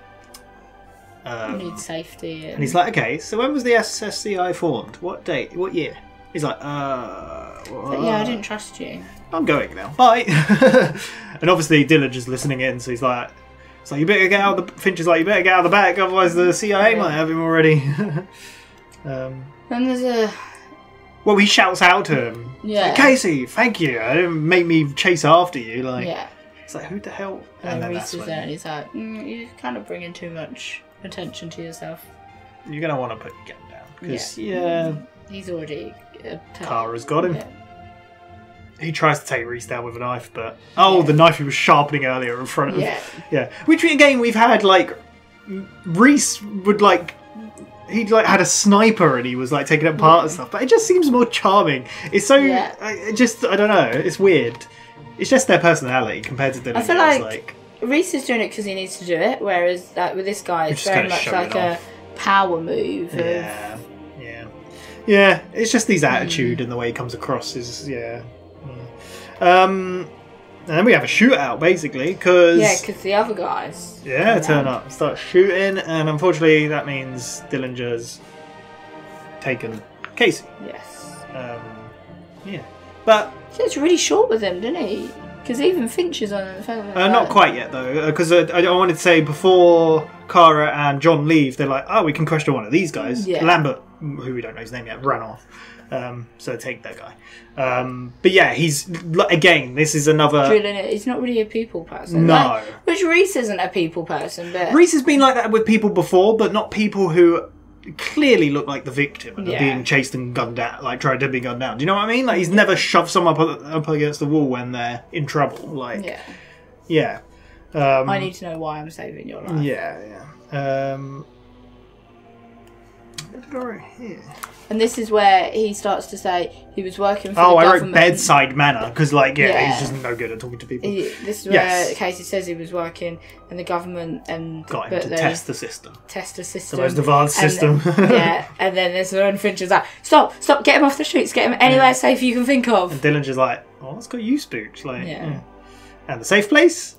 You need safety. And he's like, okay, so when was the SSCI formed? What date? What year? He's like, yeah, I didn't trust you. I'm going now. Bye. And obviously Dillinger's listening in, so he's like, you better get out of the... Finch is like, you better get out of the back, otherwise the CIA might have him already. And there's a... Well, he shouts out to him. Yeah. Like, Casey, thank you. I didn't make me chase after you. Like, yeah. It's like, who the hell? And then Reese is there and he's like, you're kind of bringing too much attention to yourself. You're going to want to put your gun down. Because, he's already... Kara's got him. Yeah. He tries to take Reese down with a knife, but... Oh, the knife he was sharpening earlier in front of... Yeah. Which, again, we've had, like... Reese would, like... He'd, like, had a sniper and he was, like, taking it apart and stuff. But it just seems more charming. It's so... I don't know. It's weird. It's just their personality compared to Dillinger's. I feel like Reese is doing it because he needs to do it, whereas like, with this guy, it's very much like a power move. Yeah, it's just his attitude and the way he comes across is, and then we have a shootout, basically, because... Yeah, because the other guys... turn up and start shooting, and unfortunately that means Dillinger's taken Casey. Yes. But... So it's really short with him, didn't he? Because even Finch is on the phone. Not quite yet, though, because I wanted to say before Kara and John leave, they're like, oh, we can question one of these guys. Yeah. Lambert, who we don't know his name yet, ran off. So take that guy. But yeah, he's, again, this is another... Drilling it. He's not really a people person. No. Like, which Reese isn't a people person, but... Reese has been like that with people before, but not people who clearly look like the victim and are being chased and gunned down, like tried to be gunned down. Do you know what I mean? Like, he's never shoved someone up against the wall when they're in trouble. Like, I need to know why I'm saving your life. Here. And this is where he starts to say he was working for the I government. wrote bedside manner because, like, he's just no good at talking to people. This is where Casey says he was working in the government and got him to test the system. The most advanced system. And then this one Finch is like, stop, get him off the streets, get him anywhere safe you can think of. And Dillinger's like, oh, it's got you spooked. Like, And the safe place?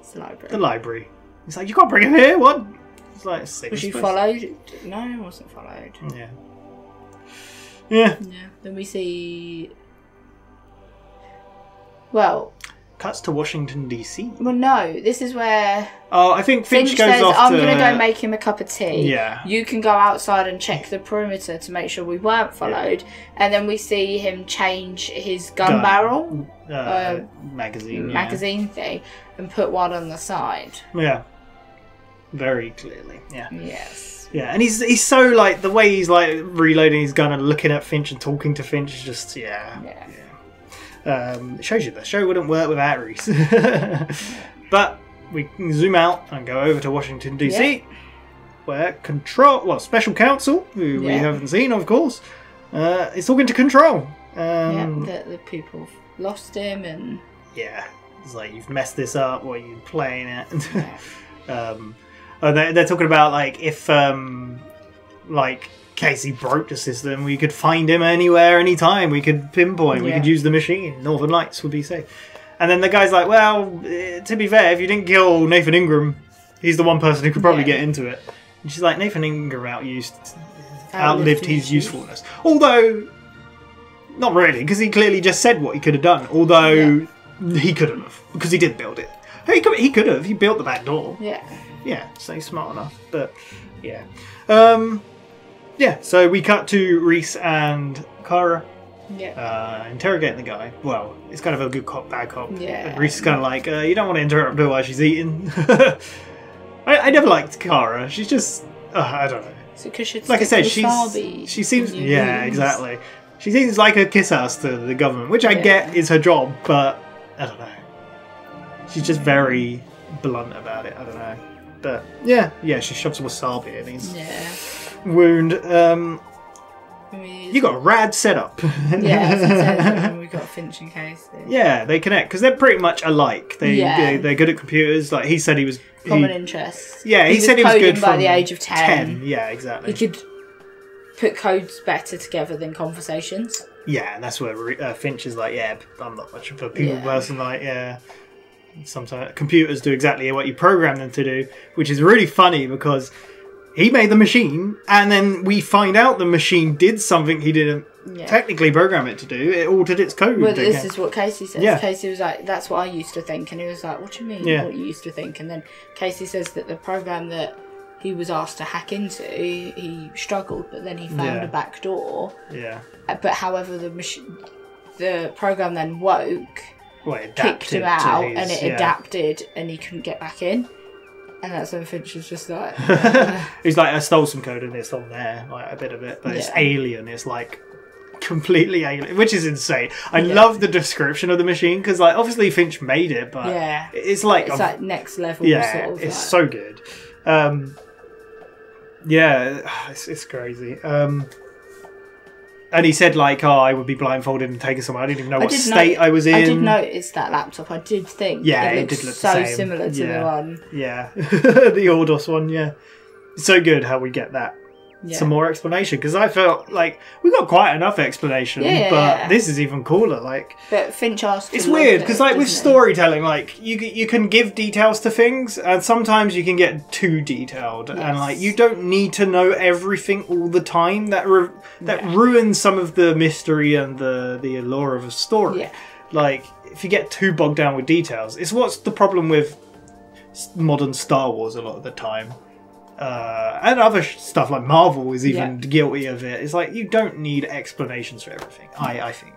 It's the library. The library. He's like, you can't bring him here. What? It's like, was you followed? No, I wasn't followed. Yeah. Then we see... Well... Cuts to Washington, D.C. Well, no. This is where... Oh, I think Finch goes says, off I'm to... going to go make him a cup of tea. Yeah. You can go outside and check the perimeter to make sure we weren't followed. Yeah. And then we see him change his gun barrel. Magazine thing. And put one on the side. Yeah. Very clearly. Yeah. Yes. Yeah, and he's so, like, the way he's, like, reloading his gun and looking at Finch and talking to Finch is just, it shows you the show wouldn't work without Reese. But we can zoom out and go over to Washington, D.C., where Special Counsel, who we haven't seen, of course, is talking to Control. The people lost him and... Yeah, it's like, you've messed this up, what are you playing at? They're talking about, like, if Casey broke the system, we could find him anywhere, anytime. We could pinpoint. We could use the machine. Northern Lights would be safe. And then the guy's like, well, to be fair, if you didn't kill Nathan Ingram, he's the one person who could probably get into it. And she's like, Nathan Ingram outlived his usefulness. Although, not really, because he clearly just said what he could have done. Although, he couldn't have, because he did build it. He could have. He built the back door. Yeah, so he's smart enough, but so we cut to Reese and Kara interrogating the guy. Well, it's kind of a good cop, bad cop. And Reese is kind of like, you don't want to interrupt her while she's eating. I never liked Kara. She's just, I don't know. So because like I said, she seems, exactly. She seems like a kiss ass to the government, which I get is her job, but I don't know. She's just very blunt about it. I don't know. But she shoves wasabi in his wound. You got a rad setup. Yeah, we've got Finch and Casey. Yeah, they connect because they're pretty much alike. They're good at computers. Like he said, he was common interests. Yeah, he said he was good by the age of 10. Yeah, exactly. He could put codes better together than conversations. Yeah, and that's where Finch is like, yeah, I'm not much of a people person. Like, yeah, sometimes computers do exactly what you program them to do, which is really funny because he made the machine, and then we find out the machine did something he didn't technically program it to do. It altered its code. Well, this is what Casey says. Yeah. Casey was like, that's what I used to think. And he was like, what do you mean, what you used to think? And then Casey says that the program that he was asked to hack into, he struggled, but then he found a back door. Yeah. But however, the program then woke, it kicked him out, and it adapted, and he couldn't get back in. And that's when Finch was just like... He's like, I stole some code and it's on there, like a bit of it, but it's alien. It's like completely alien, which is insane. I love the description of the machine because, like, obviously Finch made it, but it's like next level. Yeah, sort of it's so good. It's crazy. And he said, like, I would be blindfolded and taken somewhere. I didn't even know what state I was in. I did notice that laptop. I did think it did look so the same. similar to the one. Yeah, the Ordos one, It's so good how we get that. Some more explanation. Because I felt like we got quite enough explanation, but this is even cooler. Like, but Finch asked... It's weird, because like with storytelling, like, you can give details to things, and sometimes you can get too detailed. Yes. And like, you don't need to know everything all the time. That ruins some of the mystery and the allure of a story. Yeah. Like, if you get too bogged down with details, it's what's the problem with modern Star Wars a lot of the time. And other stuff like Marvel is even guilty of it. It's like, you don't need explanations for everything, I think.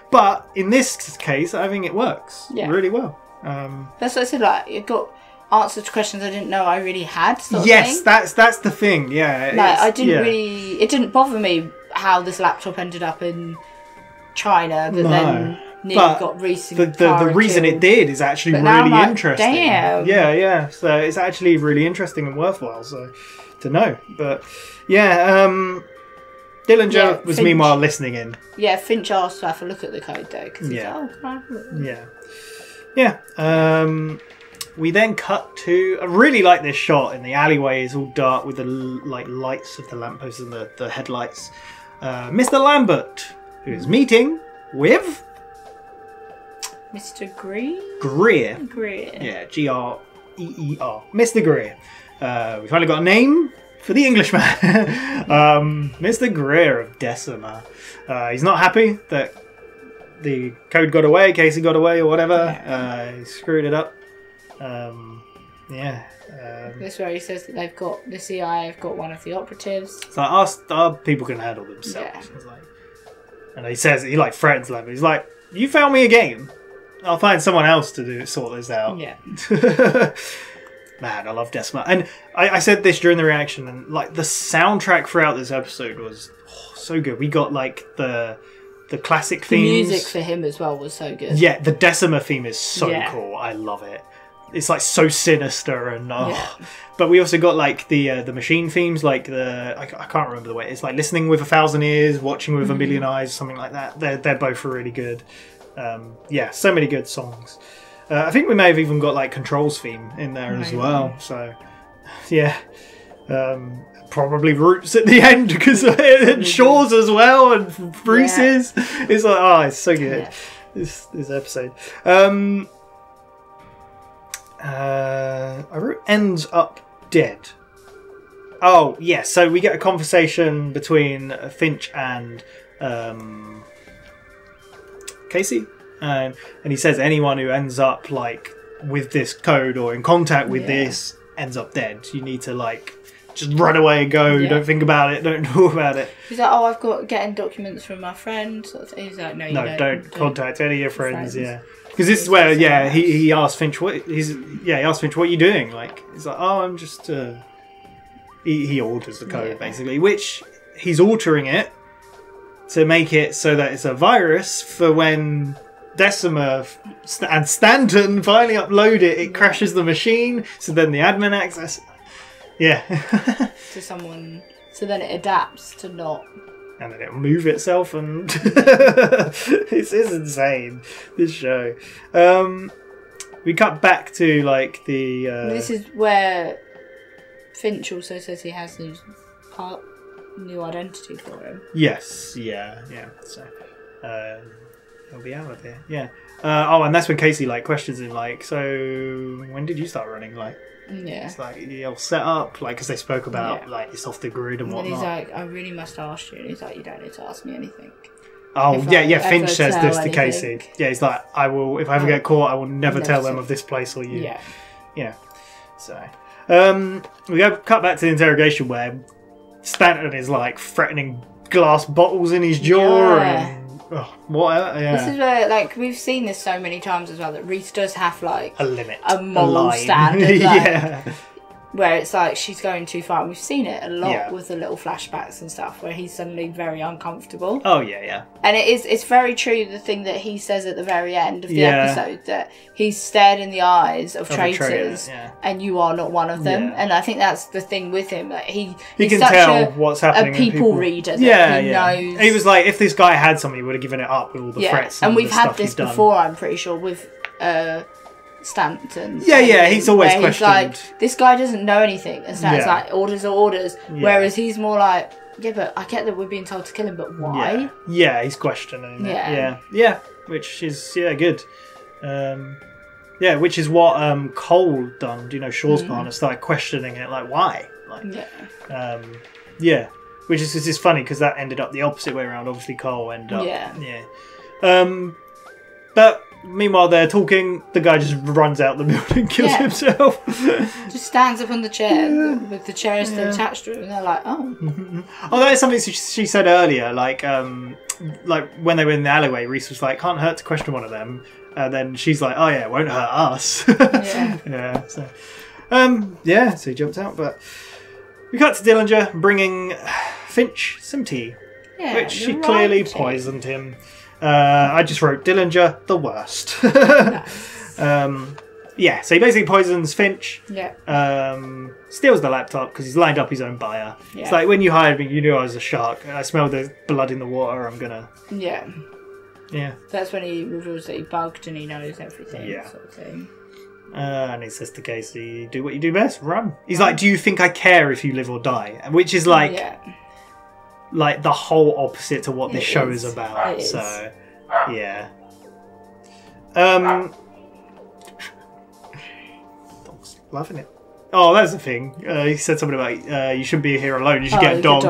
But in this case, I think it works really well. That's what I said, like, it got answers to questions I didn't know I really had. Yes, that's the thing, yeah. Like, I didn't really... It didn't bother me how this laptop ended up in China, but then... got Reese the reason it did is actually really interesting. Damn. Yeah. So it's actually really interesting and worthwhile to know. But Dillinger was meanwhile listening in. Yeah, Finch asked to have a look at the code though, because he's like, oh, can I have a look? Yeah. We then cut to... I really like this shot in the alleyway. It's all dark with the lights of the lampposts and the headlights. Mr. Lambert, who is meeting with... Mr. Greer? Greer. Yeah, Greer. Mr. Greer. We finally got a name for the Englishman. Mr. Greer of Decima. He's not happy that the code got away, Casey got away or whatever. He screwed it up. This is where he says that the CIA have got one of the operatives. It's like, our people can handle themselves. It's like, and he says, he like threatens Lambert. He's like, you found me a game. I'll find someone else to sort this out. Yeah. Man, I love Decima. And I said this during the reaction, and like the soundtrack throughout this episode was so good. We got like the classic themes. The music for him as well was so good. Yeah, the Decima theme is so cool. I love it. It's like so sinister and but we also got like the machine themes, like I can't remember the way. It's like listening with 1,000 ears, watching with a million eyes, something like that. They're both really good. So many good songs. I think we may have even got like Control's theme in there as well. So, probably Roots at the end because and Shaw's as well and Bruce's. It's like it's so good. This episode. I wrote ends up dead. Oh yeah, so we get a conversation between Finch and Casey, and he says anyone who ends up like with this code or in contact with this ends up dead. You need to like just run away and go. Don't think about it. Don't talk about it. He's like, I've got getting documents from my friend. He's like, no, you don't contact any of your friends. Yeah, because this is where he asked Finch he asked Finch, what are you doing? Like, he's like, oh, I'm just he alters the code basically, which he's altering it to make it so that it's a virus for when Decima and Stanton finally upload it crashes the machine, so then the admin access to someone, so then it adapts to not and then it'll move itself, and it's insane, this show. We cut back to like the this is where Finch also says he has new identity for him. Yes, yeah. So he'll be out of here. Yeah. And that's when Casey like questions him like, so when did you start running? Like, yeah, it's like you're set up, like, because they spoke about like it's off the grid and whatnot. And he's like, I really must ask you. And he's like, you don't need to ask me anything. Oh yeah. Finch says this to Casey. Yeah, he's like, I will, if I ever get caught, I will never tell them of this place or you. Yeah. Yeah. So we go cut back to the interrogation where Stanton is like threatening glass bottles in his jaw and what? Yeah. This is where, like, we've seen this so many times as well, that Reese does have like a limit, a moral standard, like, where it's like she's going too far. And we've seen it a lot with the little flashbacks and stuff, where he's suddenly very uncomfortable. Oh yeah. And it's very true, the thing that he says at the very end of the episode, that he's stared in the eyes of traitors, and you are not one of them. And I think that's the thing with him, that he's can such tell what's happening. A people reader. That he knows. He was like, if this guy had something, he would have given it up with all the threats. And we've had this before, I'm pretty sure, with Stanton. He's always questioned. He's like, this guy doesn't know anything, and Stanton's like, orders are orders. Whereas he's more like, yeah, but I get that we're being told to kill him, but why? Yeah, he's questioning it. Yeah, which is good. Which is what Cole done. Do you know Shaw's partner started questioning it, like, why? Like, which is just funny because that ended up the opposite way around. Obviously, Cole ended up but meanwhile, they're talking. The guy just runs out the building, kills himself. Just stands up on the chair with the chair still attached to it, and they're like, "Oh." That is something she said earlier. Like when they were in the alleyway, Reese was like, "Can't hurt to question one of them," and then she's like, "Oh yeah, it won't hurt us." So he jumped out, but we cut to Dillinger bringing Finch some tea, which she clearly poisoned him. I just wrote Dillinger the worst. So he basically poisons Finch. Steals the laptop because he's lined up his own buyer. It's like, when you hired me, you knew I was a shark. I smelled the blood in the water. I'm gonna. That's when he reveals that he bugged and he knows everything. Sort of thing. And he says to Casey, "Do what you do best. Run." He's like, "Do you think I care if you live or die?" Which is like. Like the whole opposite to what this show is about. So, Dog's loving it. Oh, that's the thing. He said something about you shouldn't be here alone. You should get a dog.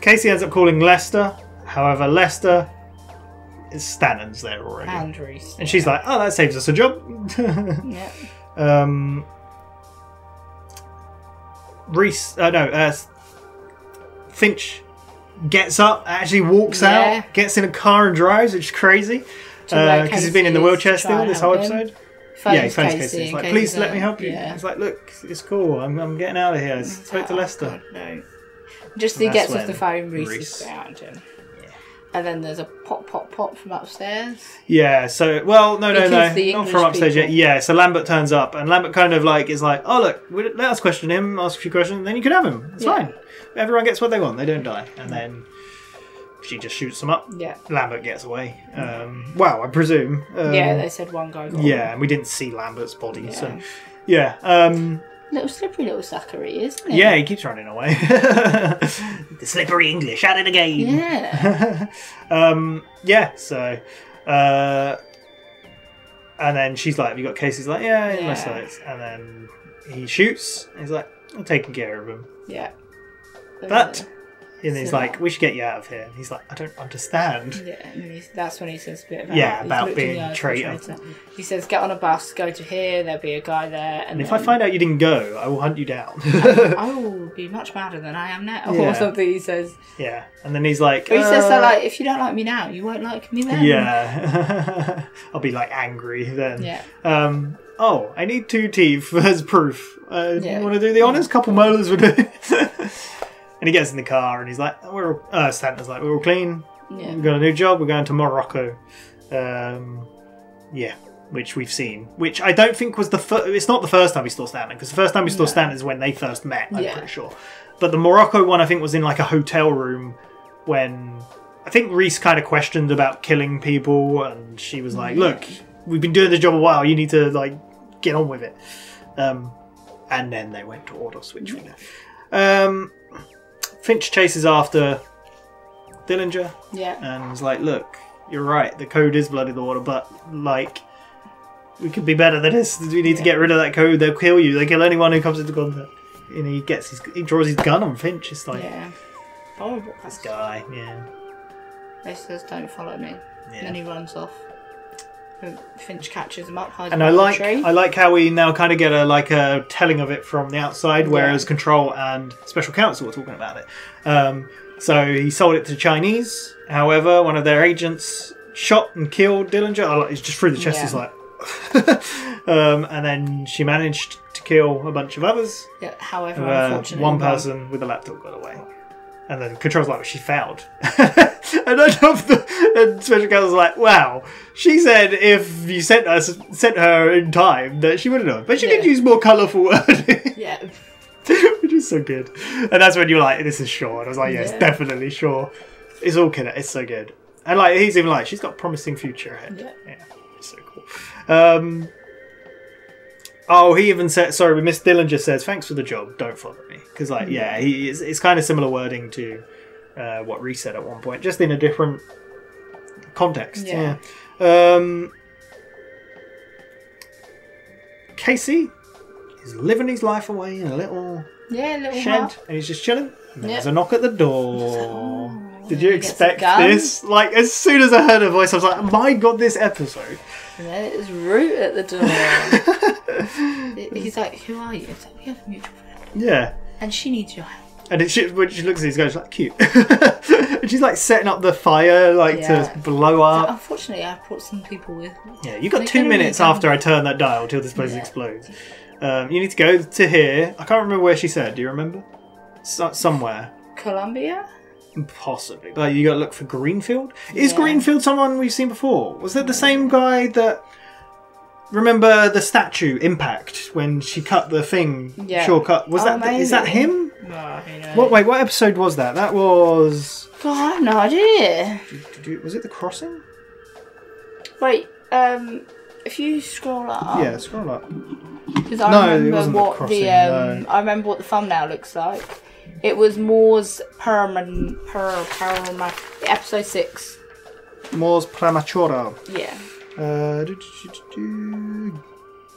Casey ends up calling Lester. However, Lester is Stanton's there already, and Reese. And she's like, "Oh, that saves us a job." Finch gets up, actually walks out, gets in a car and drives, which is crazy. Because he's been in the wheelchair still this whole episode. He phones Casey. He's like, "Please let me help you." He's like, "Look, it's cool. I'm getting out of here. I spoke to Lester." No. Just he gets off the phone, Reese is behind him. And then there's a pop, pop, pop from upstairs. Yeah, so, well, no, not from upstairs yet. Yeah, so Lambert turns up, and Lambert kind of like is like, "Oh, look, let us question him, ask a few questions, then you can have him. It's fine. Everyone gets what they want, they don't die." And then she just shoots them up. Lambert gets away. I presume. They said one guy got away. And we didn't see Lambert's body, so, little slippery little sucker he is, isn't he? Yeah, he keeps running away. The slippery English, at it again. So and then she's like, "Have you got Casey's?" Like, "Yeah, most lights." And then he shoots, and he's like, "I'm taking care of him." But and he's like, "We should get you out of here." And he's like, "I don't understand." And that's when he says a bit about about being a traitor. He says, "Get on a bus, go to here, there'll be a guy there, and if I find out you didn't go, I will hunt you down." I will be much madder than I am now, or something. He says. And then he's like, he says that, like, if you don't like me now, you won't like me then. I'll be like angry then. I need 2 teeth as proof. You want to do the honours? Couple molars would do. And he gets in the car and he's like, Stanton's like, "We're all clean. We've got a new job. We're going to Morocco." which we've seen, which I don't think was it's not the first time we saw Stanton, because the first time we saw Stanton is when they first met, I'm pretty sure. But the Morocco one, I think, was in like a hotel room when I think Reese kind of questioned about killing people, and she was like, look, we've been doing this job a while, you need to like get on with it. And then they went to Ordos, which we know. Finch chases after Dillinger. Yeah. And was like, look, you're right, the code is blood in the water, but like, we could be better than this. We need to get rid of that code. They'll kill you. They kill anyone who comes into contact. And he draws his gun on Finch. It's like, horrible. This guy, He says, don't follow me. And then he runs off. Finch catches him up, hides and behind the tree. I like how we now kind of get a telling of it from the outside, whereas Control and Special Counsel were talking about it. So he sold it to the Chinese. However, one of their agents shot and killed Dillinger. He's just through the chest. He's like, and then she managed to kill a bunch of others. Yeah. However, unfortunately, one person with a laptop got away. And then Control's like, she failed. And I love and Special Counsel's like, wow. She said if you sent her in time that she would have known. But she did use more colourful wording. Yeah. Which is so good. And that's when you're like, this is Shaw. And I was like, yeah, it's definitely Shaw. It's all killer. It's so good. And like he's even like, she's got a promising future ahead. Yeah. It's so cool. He even said, sorry, Miss Dillinger says, thanks for the job, don't follow me. Because, like, it's kind of similar wording to what Reese said at one point, just in a different context. Yeah. Casey is living his life away in a little shed, hut. and he's just chilling. And then there's a knock at the door. Did you expect this? Like, as soon as I heard her voice, I was like, my God, this episode. And then it's Root at the door. He's like, who are you? It's like, we have a mutual friend. Yeah. And she needs your help. And when she looks at these guys, she's like, cute. And she's like setting up the fire, to blow up. So, unfortunately, I brought some people with me. Yeah, you got 2 minutes after I turn that dial till this place explodes. You need to go to here. I can't remember where she said. Do you remember? Somewhere. Colombia? Possibly. But you got to look for Greenfield. Is Greenfield someone we've seen before? Was that the same guy that... Remember the statue Impact when she cut the thing? Yeah. Shortcut. Was is that him? No, what episode was that? That was... God, I have no idea. Was it The Crossing? Wait, if you scroll up... Yeah, scroll up. Because I remember what I remember what the thumbnail looks like. It was Moore's episode 6. Moore's Prematura. Yeah.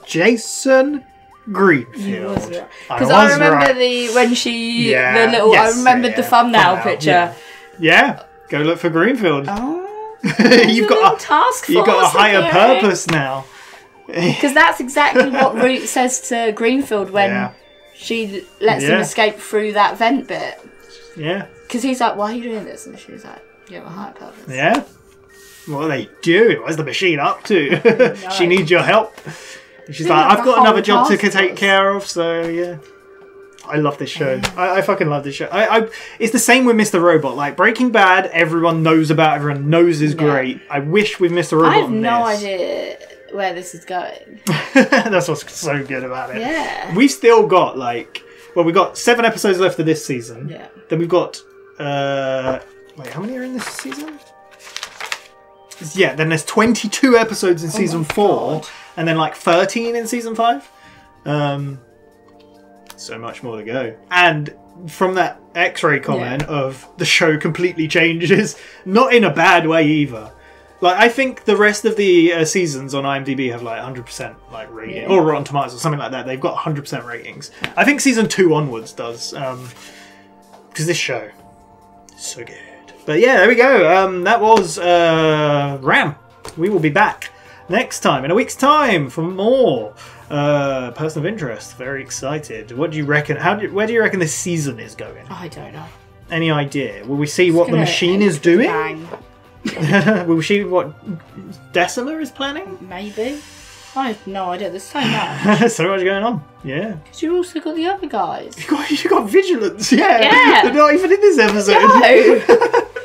Jason Greenfield. Because I remember I remembered the thumbnail picture. Yeah. Go look for Greenfield. Oh. You've got a higher purpose now. Because that's exactly what Root says to Greenfield when she lets him escape through that vent bit. Yeah. Because he's like, why are you doing this? And she's like, you have a higher purpose. Yeah. What are they doing? What's the machine up to? She needs your help. And she's like, I've got another job to take care of, so yeah. I love this show. I fucking love this show. It's the same with Mr. Robot. Like, Breaking Bad, everyone knows about, everyone knows is great. I wish with Mr. Robot I have no idea where this is going. That's what's so good about it. Yeah. We've still got, we've got 7 episodes left of this season. Yeah. Then we've got, wait, how many are in this season? Yeah, then there's 22 episodes in season 4, and then 13 in season 5. So much more to go. And from that X-ray comment of the show completely changes, not in a bad way either. I think the rest of the seasons on IMDb have 100% rating, or Rotten Tomatoes or something like that. They've got 100% ratings. I think season 2 onwards does, because this show is so good. But yeah, there we go. That was Ram. We will be back next time, in a week's time, for more Person of Interest. Very excited. What do you reckon? Where do you reckon this season is going? I don't know. Any idea? Will we see what the machine is doing? Will we see what Decimer is planning? Maybe. I have no idea. There's so much. So much going on. Yeah. Because you've also got the other guys. You got Vigilance. Yeah. They're not even in this episode.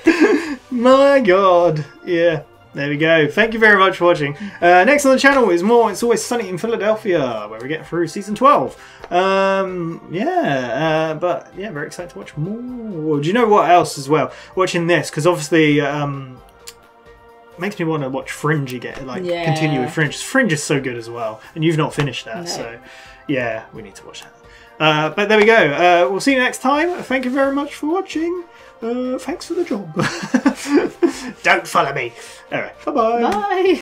No. My God. Yeah. There we go. Thank you very much for watching. Next on the channel is more It's Always Sunny in Philadelphia, where we get through season 12. But yeah, very excited to watch more. Do you know what else as well? Watching this, because obviously makes me want to watch Fringe again, continue with Fringe. Fringe is so good as well, and you've not finished that, so yeah, we need to watch that. But there we go. We'll see you next time. Thank you very much for watching. Thanks for the job. Don't follow me. Alright, bye-bye. Bye.